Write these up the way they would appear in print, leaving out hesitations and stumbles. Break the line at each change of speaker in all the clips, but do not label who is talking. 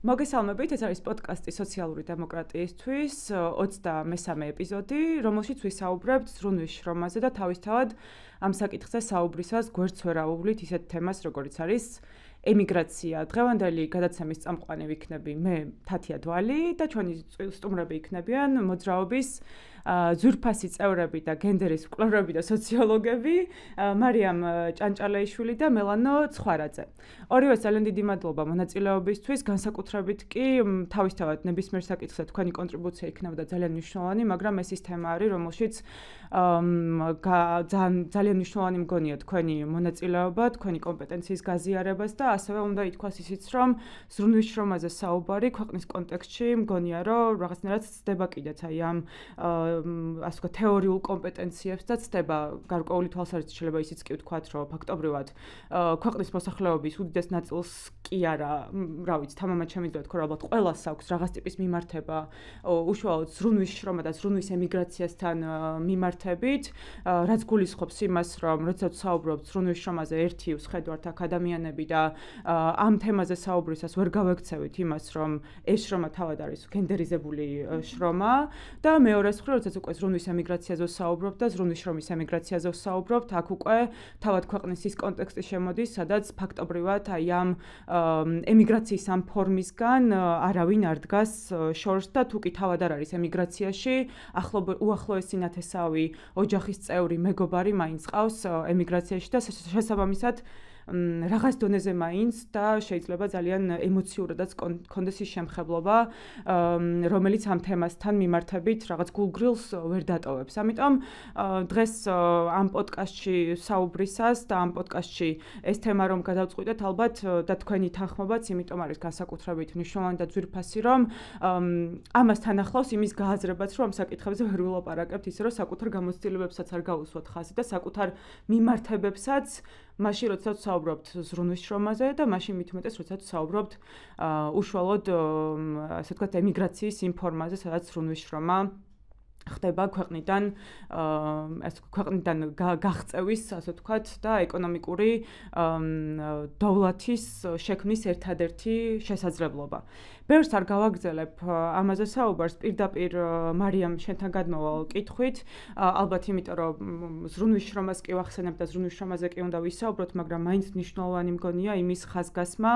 მოგესალმებით, ეს არის პოდკასტი სოციალური დემოკრატიისთვის, 23 ეპიზოდი, რომელშიც ვისაუბრებთ ზრუნვის შრომაზე და თავისთავად ამ საკითხზე საუბრისას გვერდს ვერ ავუვლით ისეთ თემას, როგორიც არის ემიგრაცია. დღევანდელი გადაცემის წამყვანი ვიქნები მე, თათია დვალი და ჩვენი სტუმრები იქნებიან მოძრაობის ძვირფასი წევრები და გენდერის მკვლევრები და სოციოლოგები, მარიამ ჭანჭალეიშვილი და მელანო ცხვარაძე. ორივეს ძალიან დიდი მადლობა მონაწილეობისთვის, განსაკუთრებით კი თავისთავად ნებისმიერ საკითხზე თქვენი კონტრიბუცია იქნებოდა ძალიან მნიშვნელოვანი, მაგრამ ეს ის თემა არის, რომელშიც ძალიან მნიშვნელოვანი მგონია თქვენი მონაწილეობა, თქვენი კომპეტენციის გაზიარებას და ასევე უნდა ითქვას ისიც, რომ ზრუნვის შრომაზე საუბარი ქვეყნის კონტექსტში მგონია, რომ რაღაცნაირად ცდება კიდეც აი ამ ასე ვთქვათ, თეორიულ კომპეტენციებს და ცდება გარკვეული თვალსაზრისით შეიძლება ისიც კი ვთქვათ, რომ ფაქტობრივად ქვეყნის მოსახლეობის უდიდეს ნაწილს კი არა, რა ვიცი, თამამად შემიძლია ვთქვა, რომ ალბათ ყველას აქვს რაღაც ტიპის მიმართება, უშუალოდ ზრუნვის შრომა და ზრუნვის ემიგრაციასთან მიმართებით, რაც გულისხმობს იმას, რომ როდესაც საუბრობთ ზრუნვის შრომაზე, ერთი ვსხედავთ აქ ადამიანები და ამ თემაზე საუბრისას ვერ გავექცევით იმას, რომ ეს შრომა თავად არის გენდერიზებული შრომა და მეორეს მხრივ როდესაც უკვე ზრუნვის ემიგრაციაზე საუბრობთ და ზრუნვის შრომის ემიგრაციაზე საუბრობთ, აქ უკვე თავად ქვეყნის ის კონტექსტი შემოდის, სადაც ფაქტობრივად აი ამ ემიგრაციის ამ ფორმისგან არავინ არ დგას შორს და თუ კი თავად არ არის ემიგრაციაში, უახლოესი ნათესავი, ოჯახის წევრი, მეგობარი მაინც ყავს ემიგრაციაში და შესაბამისად რაღაც დონეზე მაინც და შეიძლება ძალიან ემოციურადაც კონდეს ის შემხებლობა, რომელიც ამ თემასთან მიმართებით რაღაც გულგრილს ვერ დატოვებს. ამიტომ დღეს ამ პოდკასტში საუბრისას და ამ პოდკასტში ეს თემა რომ გადავწყვიტეთ, ალბათ და თქვენი თანხმობაც, იმიტომ არის განსაკუთრებით მნიშვნელოვანი და ძვირფასი, რომ ამასთან ახლავს იმის გააზრებაც, რომ ამ საკითხებზე ვერ ვილაპარაკებთ ისე, რომ საკუთარ გამოცდილებებსაც არ გავუსვათ ხაზი და საკუთარ მიმართებებსაც მაშინ როდესაც საუბრობთ ზრუნვის შრომაზე და მაშინ მით უმეტეს როდესაც საუბრობთ უშუალოდ ასე ვთქვათ ემიგრაციის იმ ფორმაზე, სადაც ზრუნვის შრომა ხდება ქვეყნიდან გაღწევის, ასე ვთქვათ, და ეკონომიკური დოვლათის შექმნის ერთადერთი შესაძლებლობა. ბევრს არ გავაგრძელებ ამაზე საუბარს, პირდაპირ მარიამ შენთან გადმოვალ კითხვით, ალბათ იმიტომ რომ ზრუნვის შრომას კი ვახსენებ და ზრუნვის შრომაზე კი უნდა ვისაუბროთ, მაგრამ მაინც მნიშვნელოვანი მგონია იმის ხაზგასმა,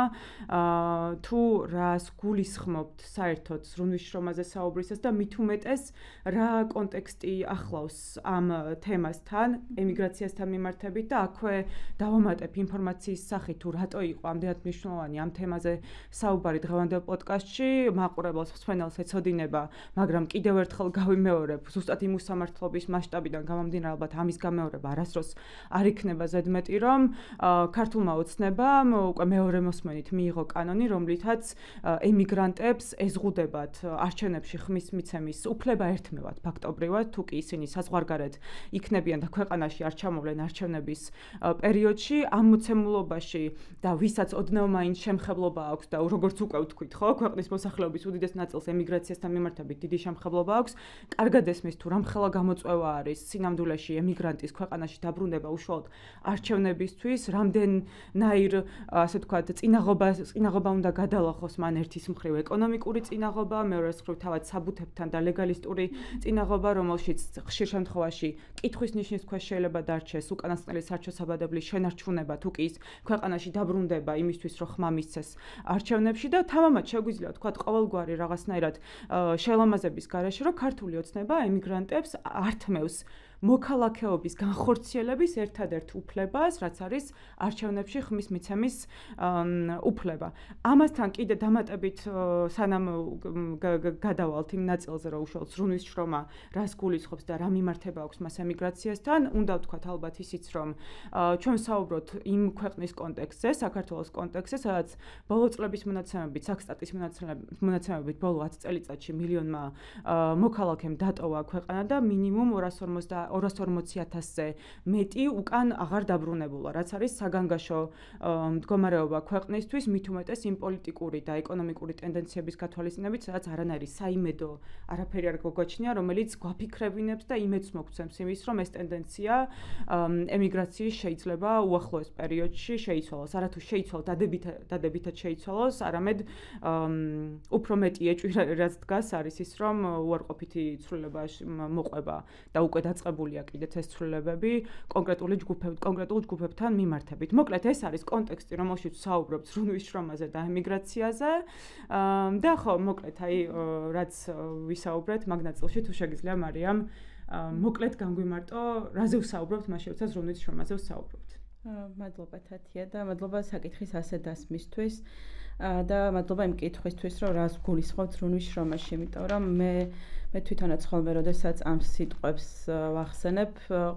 თუ რას გულისხმობთ საერთოდ ზრუნვის შრომაზე საუბრისას და მით უმეტეს რა კონტექსტი ახლავს ამ თემასთან, ემიგრაციასთან მიმართებით და აქვე დავამატებ ინფორმაციის სახით, თუ რატო იყო ამდენად მნიშვნელოვანი ამ თემაზე საუბარი დღევანდელ პოდკასტში, მაყურებელს მსმენელს ეცოდინება, მაგრამ კიდევ ერთხელ გავიმეორებ, ზუსტად იმ უსამართლობის მასშტაბიდან გამომდინარე, ალბათ ამის გამეორება არასდროს არ იქნება ზედმეტი, რომ ქართულმა ოცნებამ უკვე მეორე მოსმენით მიიღო კანონი, რომლითაც ემიგრანტებს ეზღუდებათ არჩევნებში ხმის მიცემის უფლება ერთმევად. ფაქტობრივად, თუ კი ისინი საზღვარგარეთ იქნებიან და ქვეყანაში არ ჩამოვლენ არჩევნების პერიოდში, ამ მოცემულობაში და ვისაც ოდნავ მაინც შემხებლობა აქვს და როგორც უკვე ვთქვით, ხო, ქვეყნის მოსახლეობის უდიდეს ნაწილს ემიგრაციასთან მიმართებით დიდი შემხებლობა აქვს, კარგად ესმის თუ რამხელა გამოწვევა არის სინამდვილეში ემიგრანტის ქვეყანაში დაბრუნება უშუალოდ არჩევნებისთვის, რამდენნაირ, ასე ვთქვათ, წინაღობა უნდა გადალახოს მან ერთის მხრივ ეკონომიკური წინაღობა, მეორეს მხრივ თავად საბუთებთან და ლეგალისტური წინაღობა, რომელშიც ხშირ შემთხვევაში კითხვის ნიშნის ქვეშ შეიძლება დარჩეს უკანასკნელი სარჩო-საბადებლის შენარჩუნება, თუ კი ის ქვეყანაში დაბრუნდება იმისთვის, რომ ხმა მისცეს არჩევნებში და თამამად შეგვიძლია ვთქვათ ყოველგვარი რაღაცნაირად შელამაზების გარეშე, რომ ქართული ოცნება ემიგრანტებს ართმევს მოქალაქეობის განხორციელების ერთადერთ უფლებას, რაც არის არჩევნებში ხმის მიცემის უფლება. ამასთან კიდე დამატებით სანამ გადავალთ იმ ნაწილზე, რომ უშუალოდ ზრუნვის შრომა რას გულისხმობს და რა მიმართება აქვს მას ემიგრაციასთან, უნდა ვთქვათ ალბათ ისიც, რომ ჩვენ ვსაუბრობთ იმ ქვეყნის კონტექსტზე, საქართველოს კონტექსტზე, სადაც ბოლო წლების მონაცემებით, საქსტატის მონაცემებით ბოლო 10 წელიწადში მილიონმა მოქალაქემ დატოვა ქვეყანა და მინიმუმ 240,000-ზე მეტი უკან აღარ დაბრუნებულა, რაც არის საგანგაშო მდგომარეობა ქვეყნისთვის, მით უმეტეს იმ პოლიტიკური და ეკონომიკური ტენდენციების გათვალისწინებით, სადაც არანაირი საიმედო არაფერი არ გოგოჩნია, რომელიც გვაფიქრებინებს და იმედს მოგცემს იმის, რომ ეს ტენდენცია ემიგრაციის შეიძლება უახლოეს პერიოდში შეიცვალოს. არათუ შეიცვალოს, დადებითად შეიცვალოს, არამედ უფრო მეტი ეჭვი რაც დგას არის ის, რომ უარყოფითი ცვლილება მოყვება და უკვე დაწყებულია კიდეც ეს ცვლილებები კონკრეტულ ჯგუფებთან მიმართებით. მოკლედ ეს არის კონტექსტი, რომელშიც საუბრობთ ზრუნვის შრომაზე და ემიგრაციაზე. და ხო, მოკლედ აი რაც ვისაუბრეთ მაგ ნაწილში თუ შეგიძლია მარიამ მოკლედ განგვიმარტო, რაზე ვსაუბრობთ, მას შეუძლია ზრუნვის შრომაზე ვსაუბრობთ.
მადლობა თათია და მადლობა საკითხის ასე დასმისთვის და მადლობა იმ კითხვისთვის, რომ რას გულისხმობთ ზრუნვის შრომაში, იმიტომ რომ მე თვითონაც ხოლმე როდესაც ამ სიტყვებს ვახსენებ,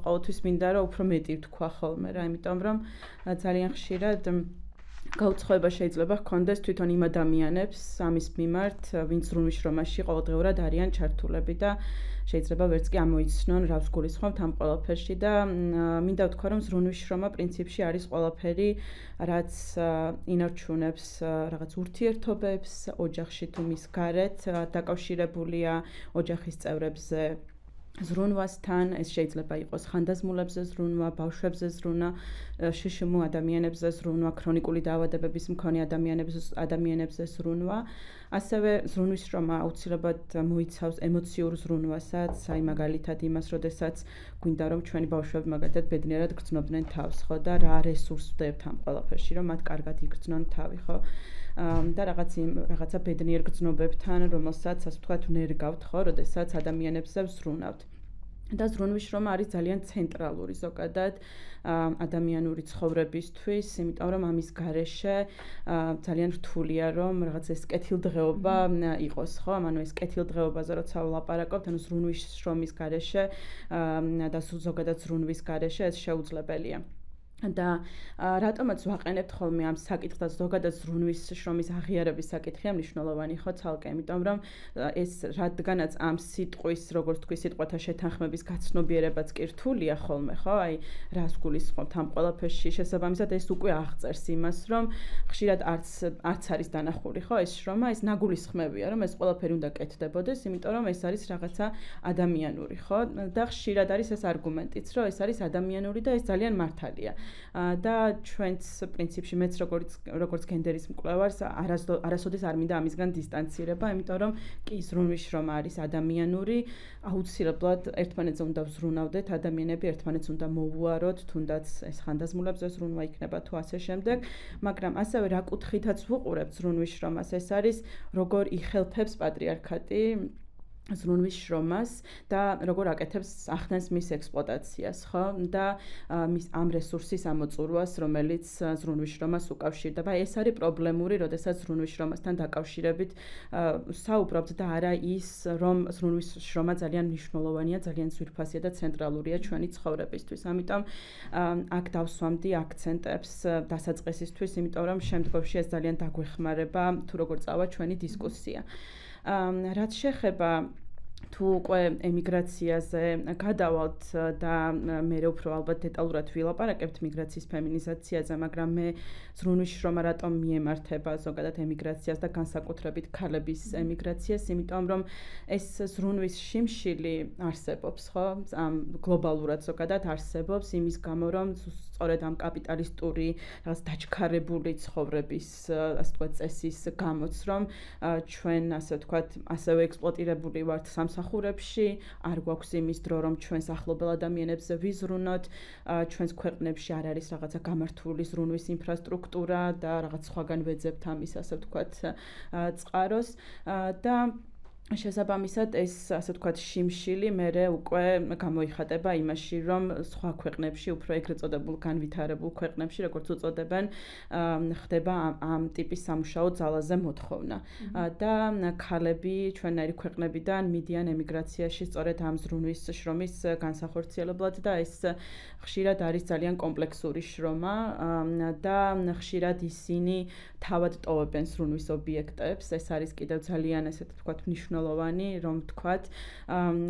ყოველთვის მინდა რომ უფრო მეტი ვთქვა ხოლმე რა, იმიტომ რომ ძალიან ხშირად გაუცხოება შეიძლება ჰქონდეს თვითონ იმ ადამიანებს ამის მიმართ, ვინც ზრუნვის შრომაში ყოველდღიურად არიან ჩართულები და შეიძლება ვერც კი ამოიცნონ, რას გულისხმობთ ამ ყველაფერში და მინდა ვთქვა, რომ ზრუნვის შრომა პრინციპში არის ყველაფერი, რაც ინარჩუნებს რაღაც ურთიერთობებს ოჯახში თუ მის გარეთ, დაკავშირებულია ოჯახის წევრებზე ზრუნვასთან, ეს შეიძლება იყოს ხანდაზმულებზე ზრუნვა, ბავშვებზე ზრუნვა, შშმ ადამიანებზე ზრუნვა, ქრონიკული დაავადებების მქონე ადამიანებზე ზრუნვა. ასევე ზრუნვის შრომა აუცილებლად მოიცავს ემოციურ ზრუნვასაც, აი მაგალითად იმას, როდესაც გვინდა რომ ჩვენი ბავშვები მაგალითად ბედნიერად გრძნობდნენ თავს, ხო და რა რესურსს ვდებთ ამ ყველაფერში, რომ მათ კარგად იგრძნონ თავი, ხო? და რაღაცა ბედნიერ გრძნობებთან, რომელსაც ასე ვთქვათ, ვნერგავთ, ხო, როდესაც ადამიანებზე ვზრუნავთ. და ზრუნვის შრომა არის ძალიან ცენტრალური ზოგადად ადამიანური ცხოვრებისთვის, იმიტომ რომ ამის გარეშე ძალიან რთულია რომ რაღაც ეს კეთილდღეობა იყოს, ხო? ანუ ეს კეთილდღეობაზე როცა ვლაპარაკობთ, ანუ ზრუნვის შრომის გარეშე და ზოგადად ზრუნვის გარეშე ეს შეუძლებელია. და რატომაც ვაყენებთ ხოლმე ამ საკითხს და ზოგადად ზრუნვის შრომის აღიარების საკითხია მნიშვნელოვანი ხო ცალკე, იმიტომ რომ ეს რადგანაც ამ სიტყვის, როგორც თქვი, სიტყვათა შეთანხმების გაცნობიერებაც კი რთულია ხოლმე, ხო? აი, რას გულისხმობთ ამ ყველაფერში, შესაბამისად ეს უკვე აღწერს იმას, რომ ხშირად არც არის დანახული, ხო, ეს შრომა, ეს ნაგულისხმებია, რომ ეს ყველაფერი უნდა კეთდებოდეს, იმიტომ რომ ეს არის რაღაცა ადამიანური, ხო? და ხშირად არის ეს არგუმენტიც, რომ ეს არის ადამიანური და ეს ძალიან მართალია. და ჩვენც პრინციპში მეც როგორც გენდერის მკვლევარს არასოდეს არ მინდა ამისგან დისტანცირება, იმიტომ რომ კი ზრუნვის შრომა არის ადამიანური, აუცილებლად ერთმანეთზე უნდა ვზრუნავდეთ, ადამიანები ერთმანეთს უნდა მოუაროთ, თუნდაც ეს ხანდაზმულებზე ზრუნვა იქნება თუ ასე შემდეგ, მაგრამ ასევე რა კუთხითაც ვუყურებთ ზრუნვის შრომას, ეს არის როგორ იხელთებს პატრიარქატი ზრუნვის შრომას და როგორ აკეთებს ახდენს მის ექსპლუატაციას, ხო? და მის ამ რესურსის ამოწურვას, რომელიც ზრუნვის შრომას უკავშირდება. ეს არის პრობლემური, როდესაც ზრუნვის შრომასთან დაკავშირებით საუბრობთ და არა ის, რომ ზრუნვის შრომა ძალიან მნიშვნელოვანია, ძალიან ძვირფასია და ცენტრალურია ჩვენი ცხოვრებისთვის. ამიტომ აქ დავსვამდი აქცენტებს დასაწყისისთვის, იმიტომ რომ შემდგომში ეს ძალიან დაგვეხმარება, თუ როგორ წავა ჩვენი დისკუსია. რაც შეეხება თუ უკვე ემიგრაციაზე გადავალთ და მე უფრო ალბათ დეტალურად ვილაპარაკებთ მიგრაციის ფემინიზაციაზე, მაგრამ მე ზრუნვის შრომა რატომ მიემართება ზოგადად ემიგრაციას და განსაკუთრებით ქალების ემიგრაციას, იმიტომ რომ ეს ზრუნვის შიმშილი არსებობს, ხო? გლობალურად ზოგადად არსებობს იმის გამო, რომ სწორედ ამ კაპიტალისტური რაღაც დაჩქარებული ცხოვრების, ასე ვთქვათ, წესის გამოც, რომ ჩვენ ასე ვთქვათ, ასევე ექსპლუატირებული ვართ სამსახურებში, არ გვაქვს იმის დრო, რომ ჩვენს ახლობელ ადამიანებზე ვიზრუნოთ, ჩვენს ქვეყნებში არ არის რაღაცა გამართული ზრუნვის ინფრასტრუქტურა და რაღაც სხვაგან ვეძებთ ამის, ასე ვთქვათ, წყაროს და შესაბამისად ეს ასე ვთქვათ შიმშილი მერე უკვე გამოიხატება იმაში, რომ სხვა ქვეყნებში, უფრო ეგრეთ წოდებულ განვითარებულ ქვეყნებში, როგორც უწოდებენ, ხდება ამ ტიპის სამუშაო ძალაზე მოთხოვნა. და ქალები ჩვენნაირი ქვეყნებიდან მიდიან ემიგრაციაში სწორედ ამ ზრუნვის შრომის განსახორციელებლად და ეს ხშირად არის ძალიან კომპლექსური შრომა და ხშირად ისინი თავად ტოვებენ ზრუნვის ობიექტებს. ეს არის კიდევ ძალიან, ესე ვთქვათ, მნიშვნელოვანი მნიშვნელოვანი, რომ თქვათ,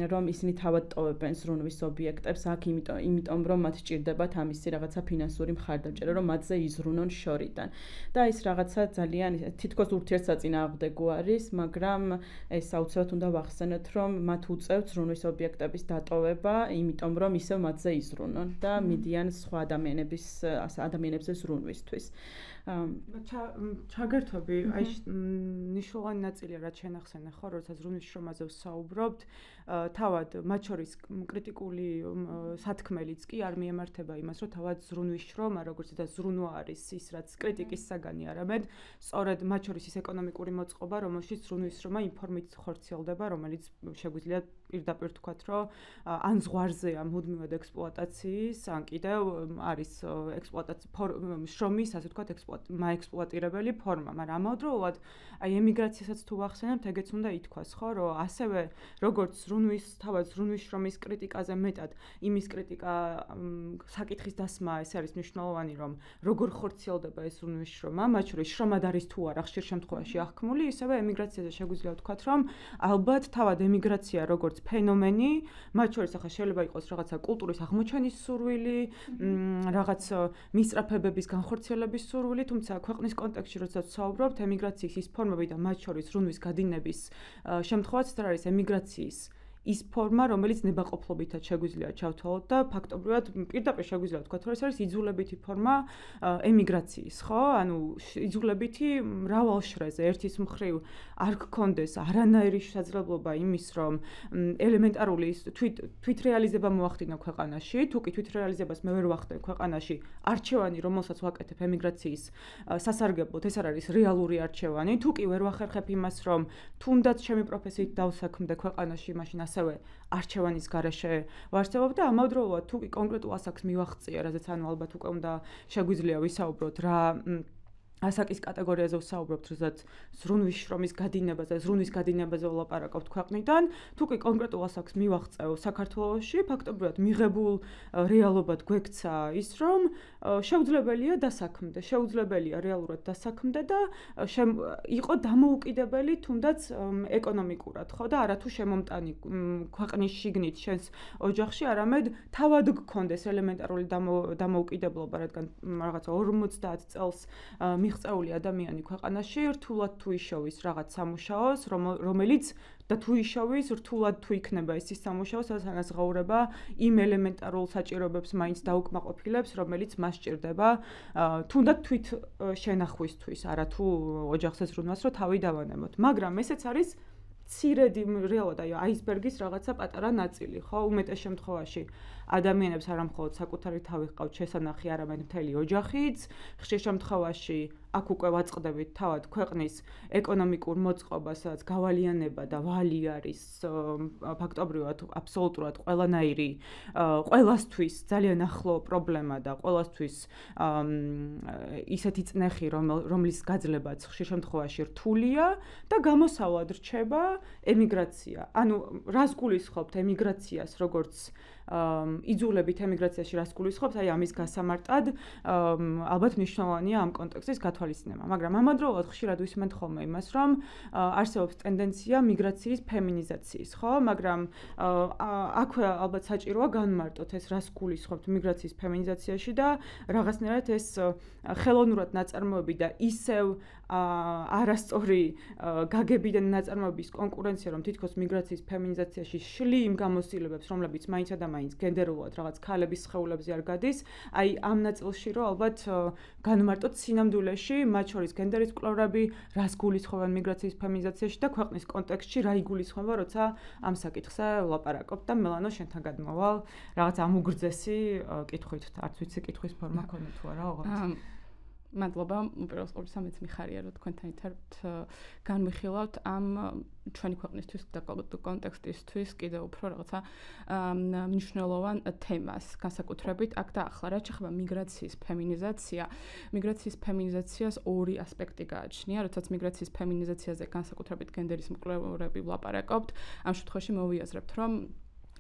რომ ისინი თავად ტოვებენ ზრუნვის ობიექტებს აქ, იმიტომ რომ მათ სჭირდებათ ამისი რაღაცა ფინანსური მხარდაჭერა, რომ მათზე იზრუნონ შორიდან. და ის რაღაცა ძალიან თითქოს ურთიერთსაწინააღმდეგო არის, მაგრამ ეს აუცილებლად უნდა ვახსენოთ, რომ მათ უწევთ ზრუნვის ობიექტების დატოვება, იმიტომ რომ ისევ მათზე იზრუნონ და მიდიან სხვა ადამიანებზე ზრუნვისთვის.
ჩაგერთვები, აი ნიშნულოვანი ნაწილია რაც შენახსენე ხო, როცა ზრუნვის შრომაზე ვსაუბრობთ, თავად მათ შორის კრიტიკული სათქმელიც კი არ მიემართება იმას, რომ თავად ზრუნვის შრომა, როგორც და ზრუნვა არის ის, რაც კრიტიკის საგანი არამედ სწორედ მათ შორის ის ეკონომიკური მოწყობა, რომელშიც ზრუნვის შრომა იმ ფორმით ხორციელდება, რომელიც შეგვიძლია პირდაპირ თქვათ, რომ ან ზღვარზეა მუდმივად ექსპლუატაციის, ან კიდევ არის შრომის, ასე ვთქვათ, მაექსპლუატირებელი ფორმა, მაგრამ ამავდროულად აი ემიგრაციასაც თუ ვახსენებთ, ეგეც უნდა ითქვას, ხო, რომ ასევე როგორც თავად ზრუნვის შრომის კრიტიკაზე მეტად იმის კრიტიკა საკითხის დასმა ეს არის მნიშვნელოვანი, რომ როგორ ხორციელდება ეს ზრუნვის შრომა, მათ შორის შრომად არის თუ არა ხშირ შემთხვევაში აღქმული, ისევე ემიგრაციაზე შეგვიძლია ვთქვათ, რომ ალბათ თავად ემიგრაცია როგორც ფენომენი, მათ შორის ახლა შეიძლება იყოს რაღაცა კულტურის აღმოჩენის სურვილი, რაღაც მისწრაფებების განხორციელების სურვილი, თუმცა ქვეყნის კონტექსტში როცა ვსაუბრობთ, ემიგრაციის ის ფორმები და მათ შორის ზრუნვის გადინების შემთხვევაც არ არის ემიგრაციის ის ფორმა, რომელიც ნებაყოფლობითაც შეგვიძლია ჩავთვალოთ და ფაქტობრივად პირდაპირ შეგვიძლია ვთქვათ, რომ ეს არის იძულებითი ფორმა ემიგრაციის, ხო? ანუ იძულებითი მრავალ შრეზე, ერთის მხრივ არ გქონდეს არანაირი შესაძლებლობა იმის, რომ ელემენტარული თვით რეალიზება მოახდინო ქვეყანაში, თუ კი თვით რეალიზებას მე ვერ ვახდენ ქვეყანაში, არჩევანი, რომელსაც ვაკეთებ ემიგრაციის სასარგებლოდ, ეს არ არის რეალური არჩევანი, თუ კი ვერ ვახერხებ იმას, რომ თუნდაც ჩემი პროფესიით დავსაქმდე ქვეყანაში, მაშინ ასევე არჩევანის გარეშე ვარსებობ და ამავდროულად თუ კი კონკრეტულ ასაკს მივახციე, რაზეც ანუ ალბათ უკვე უნდა შეგვიძლია ვისაუბროთ რა ასაკის კატეგორიაზე ვსაუბრობთ, როდესაც ზრუნვის შრომის გადინებაზე, ზრუნვის გადინებაზე ვლაპარაკობთ ქვეყნიდან, თუ კი კონკრეტულ ასაკს მივახწევ საქართველოში, ფაქტობრივად მიღებულ რეალობად გვექცა ის, რომ შეუძლებელია დასაქმდე, შეუძლებელია რეალურად დასაქმდე და იყო დამოუკიდებელი თუნდაც ეკონომიკურად, ხო და არათუ შემომტანი ქვეყნის შიგნით შენს ოჯახში, არამედ თავად გქონდეს ელემენტარული დამოუკიდებლობა, რადგან რაღაცა 50 წელს მიღწეული ადამიანი ქვეყანაში რთულად თუ იშოვის რაღაც სამუშაოს, რომელიც და თუ იშოვის რთულად თუ იქნება ეს ის სამუშაო, სადაც განსაზღვრება იმ ელემენტარულ საჭიროებებს მაინც დაუკმაყოფილებს, რომელიც მას სჭირდება თუნდაც თვით შენახვისთვის, არათუ ოჯახზე ზრუნვას, რომ თავი დავანებოთ. მაგრამ ესეც არის ცირედი რეალურად აი აისბერგის რაღაცა პატარა ნაწილი, ხო? უმეტეს შემთხვევაში ადამიანებს არა მხოლოდ საკუთარი თავი ჰყავთ შესანახი, არამედ მთელი ოჯახიც. ხშირ შემთხვევაში აქ უკვე ვაწყდებით თავად ქვეყნის ეკონომიკურ მოწყობას, სადაც გავალიანება და ვალი არის ფაქტობრივად აბსოლუტურად ყველანაირი, ყველასთვის ძალიან ახლო პრობლემა და ყველასთვის ისეთი წნეხი, რომლის გაძლებაც ხშირ შემთხვევაში რთულია და გამოსავლად რჩება ემიგრაცია. ანუ რას გულისხმობთ ემიგრაციას, როგორც იძულებით ემიგრაციაში რას გულისხმობთ, აი ამის გასამარტად ალბათ მნიშვნელოვანია ამ კონტექსტის გათვალისწინება, მაგრამ ამავდროულად ხშირად ვისმენთ ხოლმე იმას, რომ არსებობს ტენდენცია მიგრაციის ფემინიზაციის, ხო? მაგრამ აქვე ალბათ საჭიროა განმარტოთ ეს რას გულისხმობთ მიგრაციის ფემინიზაციაში და რაღაცნაირად ეს ხელოვნურად ნაწარმოები და ისევ არასწორი გაგებიდან ნაწარმოების კონკურენცია, რომ თითქოს მიგრაციის ფემინიზაციაში შლი იმ გამოცდილებებს, რომლებიც მაინცა და მაინც გენდერულად რაღაც ქალების სხეულებზე არ გადის, აი ამ ნაწილში რომ ალბათ განმარტოთ სინამდვილეში, მათ შორის გენდერის კვლევრები, რას გულისხმობენ მიგრაციის ფემინიზაციაში და ქვეყნის კონტექსტში რა იგულისხმება, როცა ამ საკითხზე ვლაპარაკობ და მელანო შენთან გადმოვალ რაღაც ამ უგრძესი კითხვით, არც ვიცი კითხვის ფორმა ქონდა თუ არა ოღონდ.
მადლობა, უპირველეს ყოვლისა მეც მიხარია, რომ თქვენთან ერთად განვიხილავთ ამ ჩვენი ქვეყნისთვის და კონტექსტისთვის კიდევ უფრო რაღაცა მნიშვნელოვან თემას, განსაკუთრებით აქ და ახლა რაც შეეხება მიგრაციის ფემინიზაცია. მიგრაციის ფემინიზაციას ორი ასპექტი გააჩნია, როდესაც მიგრაციის ფემინიზაციაზე განსაკუთრებით გენდერის მკვლევრები ვლაპარაკობთ, ამ შემთხვევაში მოვიაზრებთ, რომ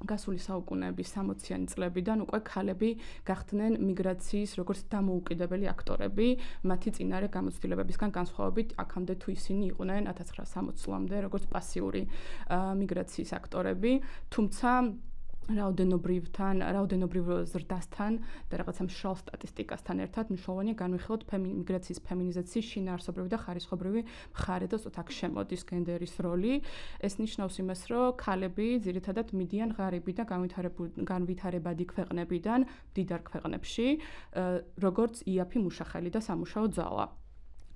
გასული საუკუნეების 60-იანი წლებიდან უკვე ქალები გახდნენ მიგრაციის როგორც დამოუკიდებელი აქტორები, მათი წინარე გამოცდილებებისგან განსხვავებით, აქამდე თუ ისინი იყვნენ 1960 წლამდე როგორც პასიური მიგრაციის აქტორები, თუმცა რაოდენობრივ ზრდასთან და რაღაცა მშრალ სტატისტიკასთან ერთად მნიშვნელოვანია განვიხილოთ მიგრაციის ფემინიზაციის შინაარსობრივი და ხარისხობრივი მხარე და სწორედ აქ შემოდის გენდერის როლი. ეს ნიშნავს იმას, რომ ქალები ძირითადად მიდიან ღარიბი და განვითარებადი ქვეყნებიდან მდიდარ ქვეყნებში, როგორც იაფი მუშახელი და სამუშაო ძალა.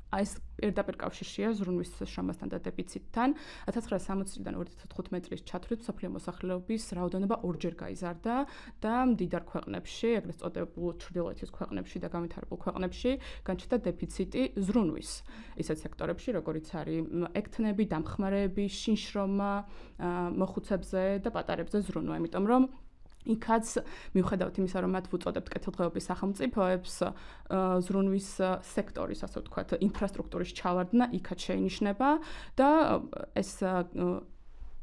ეს პირდაპირ კავშირშია ზრუნვის შრომასთან და დეფიციტთან. 1960-დან 2015 წლის ჩათვლით მსოფლიო მოსახლეობის რაოდენობა ორჯერ გაიზარდა და მდიდარ ქვეყნებში, ეგრეთ წოდებულ ჩრდილოეთის ქვეყნებში და განვითარებულ ქვეყნებში განჩნდა დეფიციტი ზრუნვის ისეთ სექტორებში, როგორიც არის ექთნები, დამხმარეები, შინშრომა, მოხუცებზე და პატარებზე ზრუნვა, იმიტომ რომ იქაც მიუხედავად იმისა, რომ მათ ვუწოდებთ კეთილდღეობის სახელმწიფოებს, ზრუნვის სექტორის, ასე ვთქვათ, ინფრასტრუქტურის ჩავარდნა იქაც შეინიშნება და ეს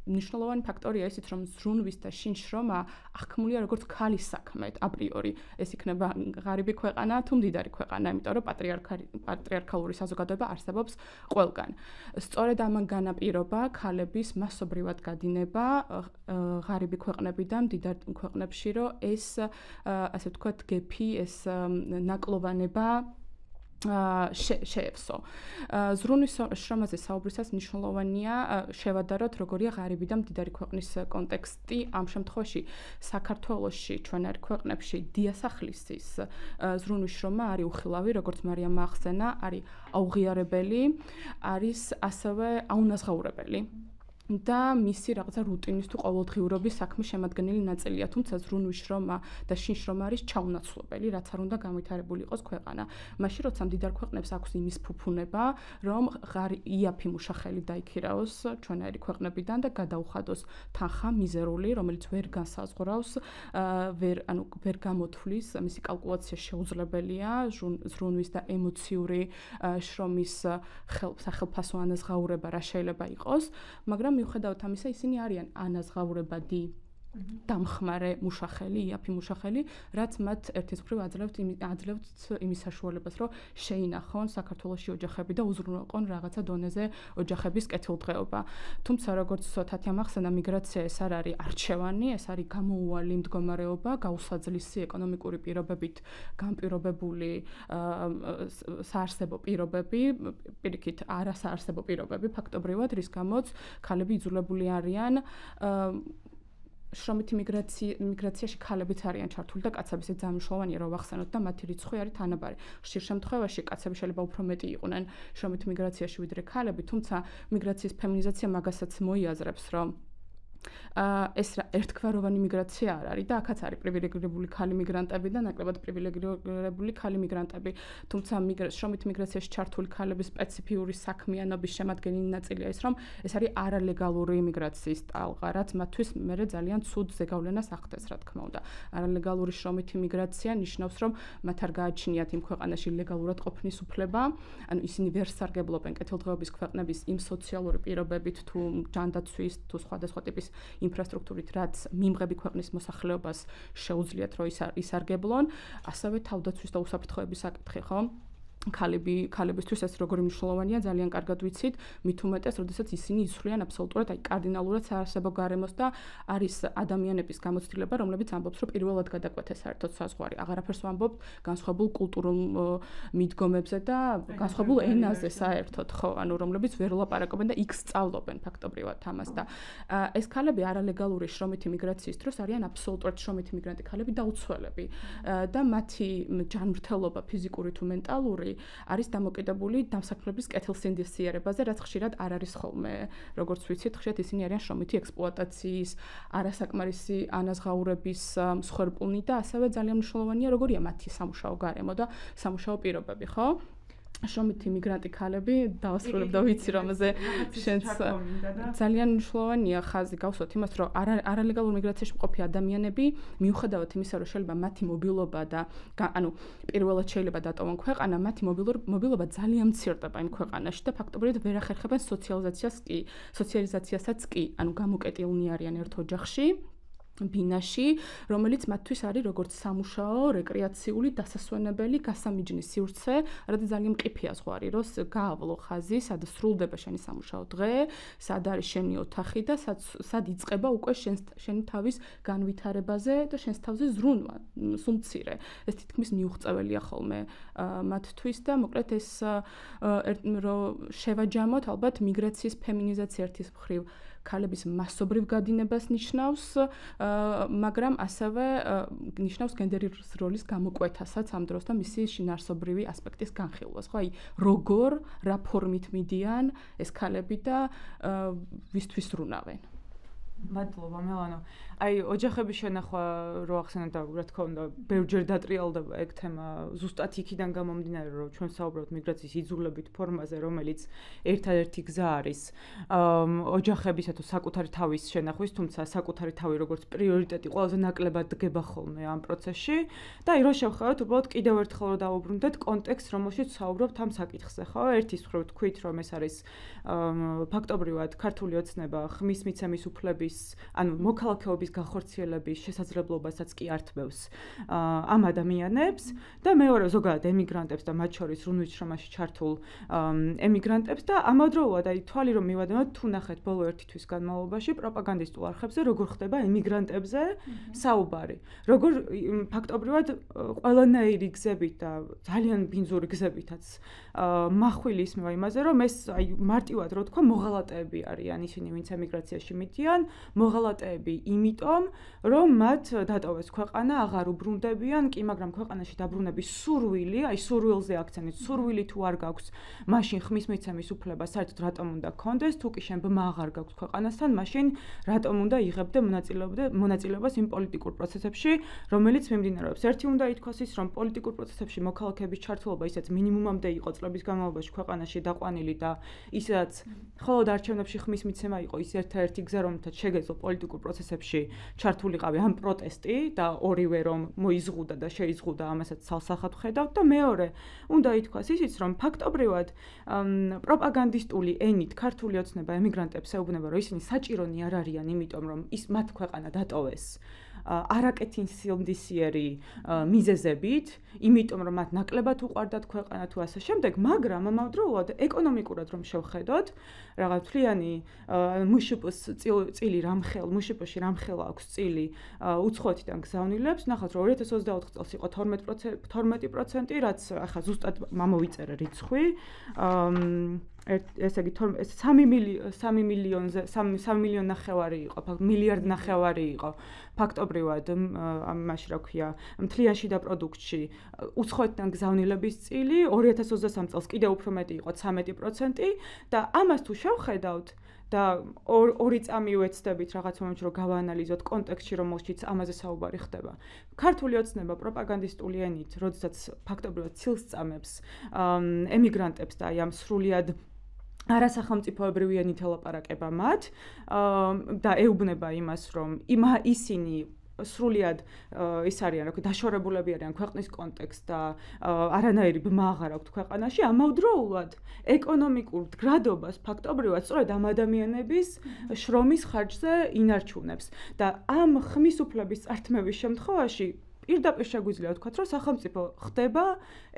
მნიშვნელოვანი ფაქტორია ისიც, რომ ზრუნვის და შინშრომა აღქმულია როგორც ქალის საქმე აპრიორი. ეს იქნება ღარიბი ქვეყანა თუ მდიდარი ქვეყანა, იმიტომ რომ პატრიარქალური საზოგადოება არსებობს ყველგან. სწორედ ამან განაპირობა ქალების მასობრივად გადინება ღარიბი ქვეყნებიდან მდიდარ ქვეყნებში, რომ ეს ასე ვთქვათ, გეფი, ეს ნაკლოვანება შეეცო. ზრუნვის შრომაზე საუბრისას მნიშვნელოვანია შევადაროთ, როგორია ღარიბი და მდიდარი ქვეყნის კონტექსტი. ამ შემთხვევაში საქართველოში, ჩვენარ ქვეყნებში დიასახლისის ზრუნვის შრომა არის უხილავი, როგორც მარიამმა ახსენა, არის აუღიარებელი, არის ასევე აუნაზღაურებელი. და მისი რაღაცა რუტინის თუ ყოველდღიურობის საქმის შემადგენელი ნაწილია, თუმცა ზრუნვის შრომა და შინშრომა არის ჩაუნაცვლებელი, რაც არ უნდა განვითარებული იყოს ქვეყანა. მაშინ როცა მდიდარ ქვეყნებს აქვს იმის ფუფუნება, რომ იაფი მუშახელი დაიქირაოს ჩვენაერი ქვეყნებიდან და გადაუხადოს თანხა მიზერული, რომელიც ვერ განსაზღვრავს, ვერ გამოთვლის, მისი კალკულაცია შეუძლებელია ზრუნვის და ემოციური შრომის სახელფასო ანაზღაურება რა შეიძლება იყოს, მაგრამ მიუხედავად ამისა, ისინი არიან ანაზღაურებადი დამხმარე მუშახელი, იაფი მუშახელი, რაც მათ ერთის მხრივ აძლევთ იმის საშუალებას, რომ შეინახონ საქართველოში ოჯახები და უზრუნველყონ რაღაცა დონეზე ოჯახების კეთილდღეობა. თუმცა, როგორც თათიამ ახსენა, მიგრაცია ეს არ არის არჩევანი, ეს არის გამოუვალი მდგომარეობა, გაუსაძლისი ეკონომიკური პირობებით განპირობებული საარსებო პირობები, პირიქით არასაარსებო პირობები ფაქტობრივად, რის გამოც ქალები იძულებული არიან შრომითი მიგრაციაში ქალებიც არიან ჩართული და კაცებიც ძალიან მნიშვნელოვანია რომ ვახსენოთ და მათი რიცხვი არის თანაბარი. ხშირ შემთხვევაში კაცები შეიძლება უფრო მეტი იყვნენ შრომით მიგრაციაში ვიდრე ქალები, თუმცა მიგრაციის ფემინიზაცია მაგასაც მოიაზრებს, რომ ეს ერთგვაროვანი მიგრაცია არ არის და აქაც არის პრივილეგირებული ქალი მიგრანტები და ნაკლებად პრივილეგირებული ქალი მიგრანტები. თუმცა შრომით მიგრაციაში ჩართული ქალების სპეციფიური საქმიანობის შემადგენელი ნაწილია ის, რომ ეს არის არალეგალური იმიგრაციის ტალღა, რაც მათთვის მერე ძალიან ცუდ ზეგავლენას ახდენს, რა თქმა უნდა. არალეგალური შრომითი მიგრაცია ნიშნავს, რომ მათ არ გააჩნიათ იმ ქვეყანაში ლეგალურად ყოფნის უფლება, ანუ ისინი ვერ სარგებლობენ კეთილდღეობის ქვეყნების იმ სოციალური პირობებით თუ ჯანდაცვის თუ სხვადასხვა ტიპის ინფრასტრუქტურით, რაც მიმღები ქვეყნის მოსახლეობას შეუძლიათ, რომ ისარგებლონ, ასევე თავდაცვის და უსაფრთხოების საკითხი, ხო? ქალებისთვის ეს როგორი მნიშვნელოვანია, ძალიან კარგად ვიცით, მით უმეტეს, როდესაც ისინი იცვლიან აბსოლუტურად, კარდინალურად საარსებო გარემოს და არის ადამიანების გამოცდილება, რომლებიც ამბობს, რომ პირველად გადაკვეთეს საერთოდ საზღვარი. აღარაფერს ვამბობთ განსხვავებულ კულტურულ მიდგომებზე და განსხვავებულ ენაზე საერთოდ, ხო, ანუ რომლებიც ვერ ლაპარაკობენ და იქ სწავლობენ ფაქტობრივად ამას და ეს ქალები არალეგალური შრომითი მიგრაციის დროს არიან აბსოლუტურად შრომითი მიგრანტი ქალები და უცველები და მათი ჯანმრთელობა ფიზიკური თუ მენტალური არის დამოკიდებული დამსაქმლების კეთილსინდისიერებაზე, რაც ხშირად არ არის ხოლმე. როგორც ვიცით, ხშირად ისინი არიან შრომითი ექსპლუატაციის, არასაკმარისი ანაზღაურების მსხვერპლნი და ასევე ძალიან მნიშვნელოვანია, როგორია მათი სამუშაო გარემო და სამუშაო პირობები, ხო? შრომითი მიგრანტი ქალები დავასრულებ და ვიცი რომ ეს შენც ძალიან მნიშვნელოვანია ხაზი გავსვათ იმას რომ არალეგალურ მიგრაციაში მყოფი ადამიანები მიუხედავად იმისა რომ შეიძლება მათი მობილობა და ანუ პირველად შეიძლება დატოვონ ქვეყანა მათი მობილობა ძალიან მცირდება იმ ქვეყანაში და ფაქტობრივად ვერ ახერხებენ სოციალიზაციასაც კი ანუ გამოკეტილნი არიან ერთ ოჯახში ბინაში, რომელიც მათთვის არის როგორც სამუშაო, რეკრეაციული, დასასვენებელი, გასამიჯნის სივრცე, რადგან ძალიან მყიფეა ზღვარი, რომ გაავლო ხაზი, სად სრულდება შენი სამუშაო დღე, სად არის შენი ოთახი და სად იწყება უკვე შენი თავის განვითარებაზე და შენს თავზე ზრუნვა, სულ მცირე. ეს თითქმის მიუღწეველია ხოლმე მათთვის და მოკლედ ეს რომ შევაჯამოთ, ალბათ მიგრაციის ფემინიზაცია ერთის მხრივ ქალების მასობრივ გადინებას ნიშნავს, მაგრამ ასევე ნიშნავს გენდერის როლის გამოკვეთასაც ამ დროს და მისი შინაარსობრივი ასპექტის განხილვას. ხო, აი, როგორ, რა ფორმით მიდიან ეს ქალები და ვისთვის ზრუნავენ.
მადლობა მელანო. აი, ოჯახების შენახვა რო ახსენეთ და რა თქმა უნდა, ბევრჯერ დატრიალდება ეგ თემა ზუსტად იქიდან გამომდინარე, რომ ჩვენ საუბრობთ მიგრაციის იძულებით ფორმაზე, რომელიც ერთადერთი გზა არის ოჯახებისა თუ საკუთარი თავის შენახვის, თუმცა საკუთარი თავი როგორც პრიორიტეტი ყველაზე ნაკლებად დგება ხოლმე ამ პროცესში და აი, რო შევხედოთ, უბრალოდ კიდევ ერთხელ რომ დავუბრუნდეთ კონტექსტს, რომელშიც საუბრობთ ამ საკითხზე, ხო? ერთის მხრივ თქვით, რომ ეს არის ფაქტობრივად ქართული ოცნება ხმის მიცემის უფლების, ანუ მოქალაქეობის განხორციელების შესაძლებლობასაც კი ართმევს ამ ადამიანებს და მეორე ზოგადად ემიგრანტებს და მათ შორის რუნვის შრომაში ჩართულ ემიგრანტებს და ამავდროულად აი თვალი რომ მივადენოთ თუ ნახეთ ბოლო ერთი თვის განმავლობაში პროპაგანდისტულ არხებზე როგორ ხდება ემიგრანტებზე საუბარი როგორ ფაქტობრივად ყველანაირი გზებით და ძალიან ბინძური გზებითაც მახვილი ისმევა იმაზე რომ ეს აი მარტივად რო თქვა მოღალატეები არიან ისინი ვინც ემიგრაციაში მიდიან მოღალატეები იმიტომ რომ მათ დატოვეს ქვეყანა აღარ უბრუნდებიან კი მაგრამ ქვეყანაში დაბრუნების სურვილი აი სურვილზე აქცენტით სურვილი თუ არ გაქვს მაშინ ხმის მიცემის უფლება საერთოდ რატომ უნდა გქონდეს თუ კი შენ ბმა აღარ გაქვს ქვეყანასთან მაშინ რატომ უნდა იღებდე მონაწილეობას იმ პოლიტიკურ პროცესებში რომელიც მიმდინარეობს ერთი უნდა ითქვას ის რომ პოლიტიკურ პროცესებში მოქალაქეების ჩართულობა ისეც მინიმუმამდე იყო წლების განმავლობაში ქვეყანაში დაყვანილი და ისაც მხოლოდ არჩევნებში ხმის მიცემა იყო ის ერთ-ერთი გზა რომელთაც შეგეძლო პოლიტიკურ პროცესებში ჩართულიყავი ამ პროტესტი და ორივე რომ მოიზღუდა და შეიზღუდა ამასაც ცალსახად ხედავთ და მეორე უნდა ითქვას ისიც რომ ფაქტობრივად პროპაგანდისტული ენით ქართული ოცნება ემიგრანტებს ეუბნება რომ ისინი საჭირონი არ არიან იმიტომ რომ ის მათ ქვეყანა დატოვეს არაკეთილსინდისიერი მიზეზებით, იმიტომ რომ მათ ნაკლებად უყვარდათ ქვეყანა თუ ასე შემდეგ, მაგრამ ამავდროულად ეკონომიკურად რომ შევხედოთ, რაღაც თლიანი მუშპ-ს წილი რამხელ, მუშპ-ში რამხელა აქვს წილი უცხოეთიდან გზავნილებს, ნახავთ რომ 2024 წელს იყო 12%, რაც ახლა ზუსტად მომიწერე რიცხვი, ესე იგი 3 მილიონი ნახევარი იყო, მილიარდ ნახევარი იყო ფაქტობრივად ამაში რა ქვია, მთლიანში და პროდუქტში უცხოეთიდან გზავნილების წილი 2023 წელს კიდევ უფრო მეტი იყო 13% და ამას თუ შევხედავთ და ორი წამი ვეცდებით რაღაც მომენტში რომ გავაანალიზოთ კონტექსტში რომელშიც ამაზე საუბარი ხდება. ქართული ოცნება პროპაგანდისტული ენით, როდესაც ფაქტობრივად ცილს წამებს ემიგრანტებს და აი ამ სრულიად არასახელმწიფოებრივი ენით ელაპარაკება მათ და ეუბნება იმას რომ ისინი სრულიად ის არიან რა ქვია დაშორებულები არიან ქვეყნის კონტექსტ და არანაირი ბმა აღარ აქვთ ქვეყანაში ამავდროულად ეკონომიკურ გრადობას ფაქტობრივად სწორედ ამ ადამიანების შრომის ხარჯზე ინარჩუნებს და ამ ხმის უფლების წართმევის შემთხვევაში პირდაპირ შეგვიძლია ვთქვათ, რომ სახელმწიფო ხდება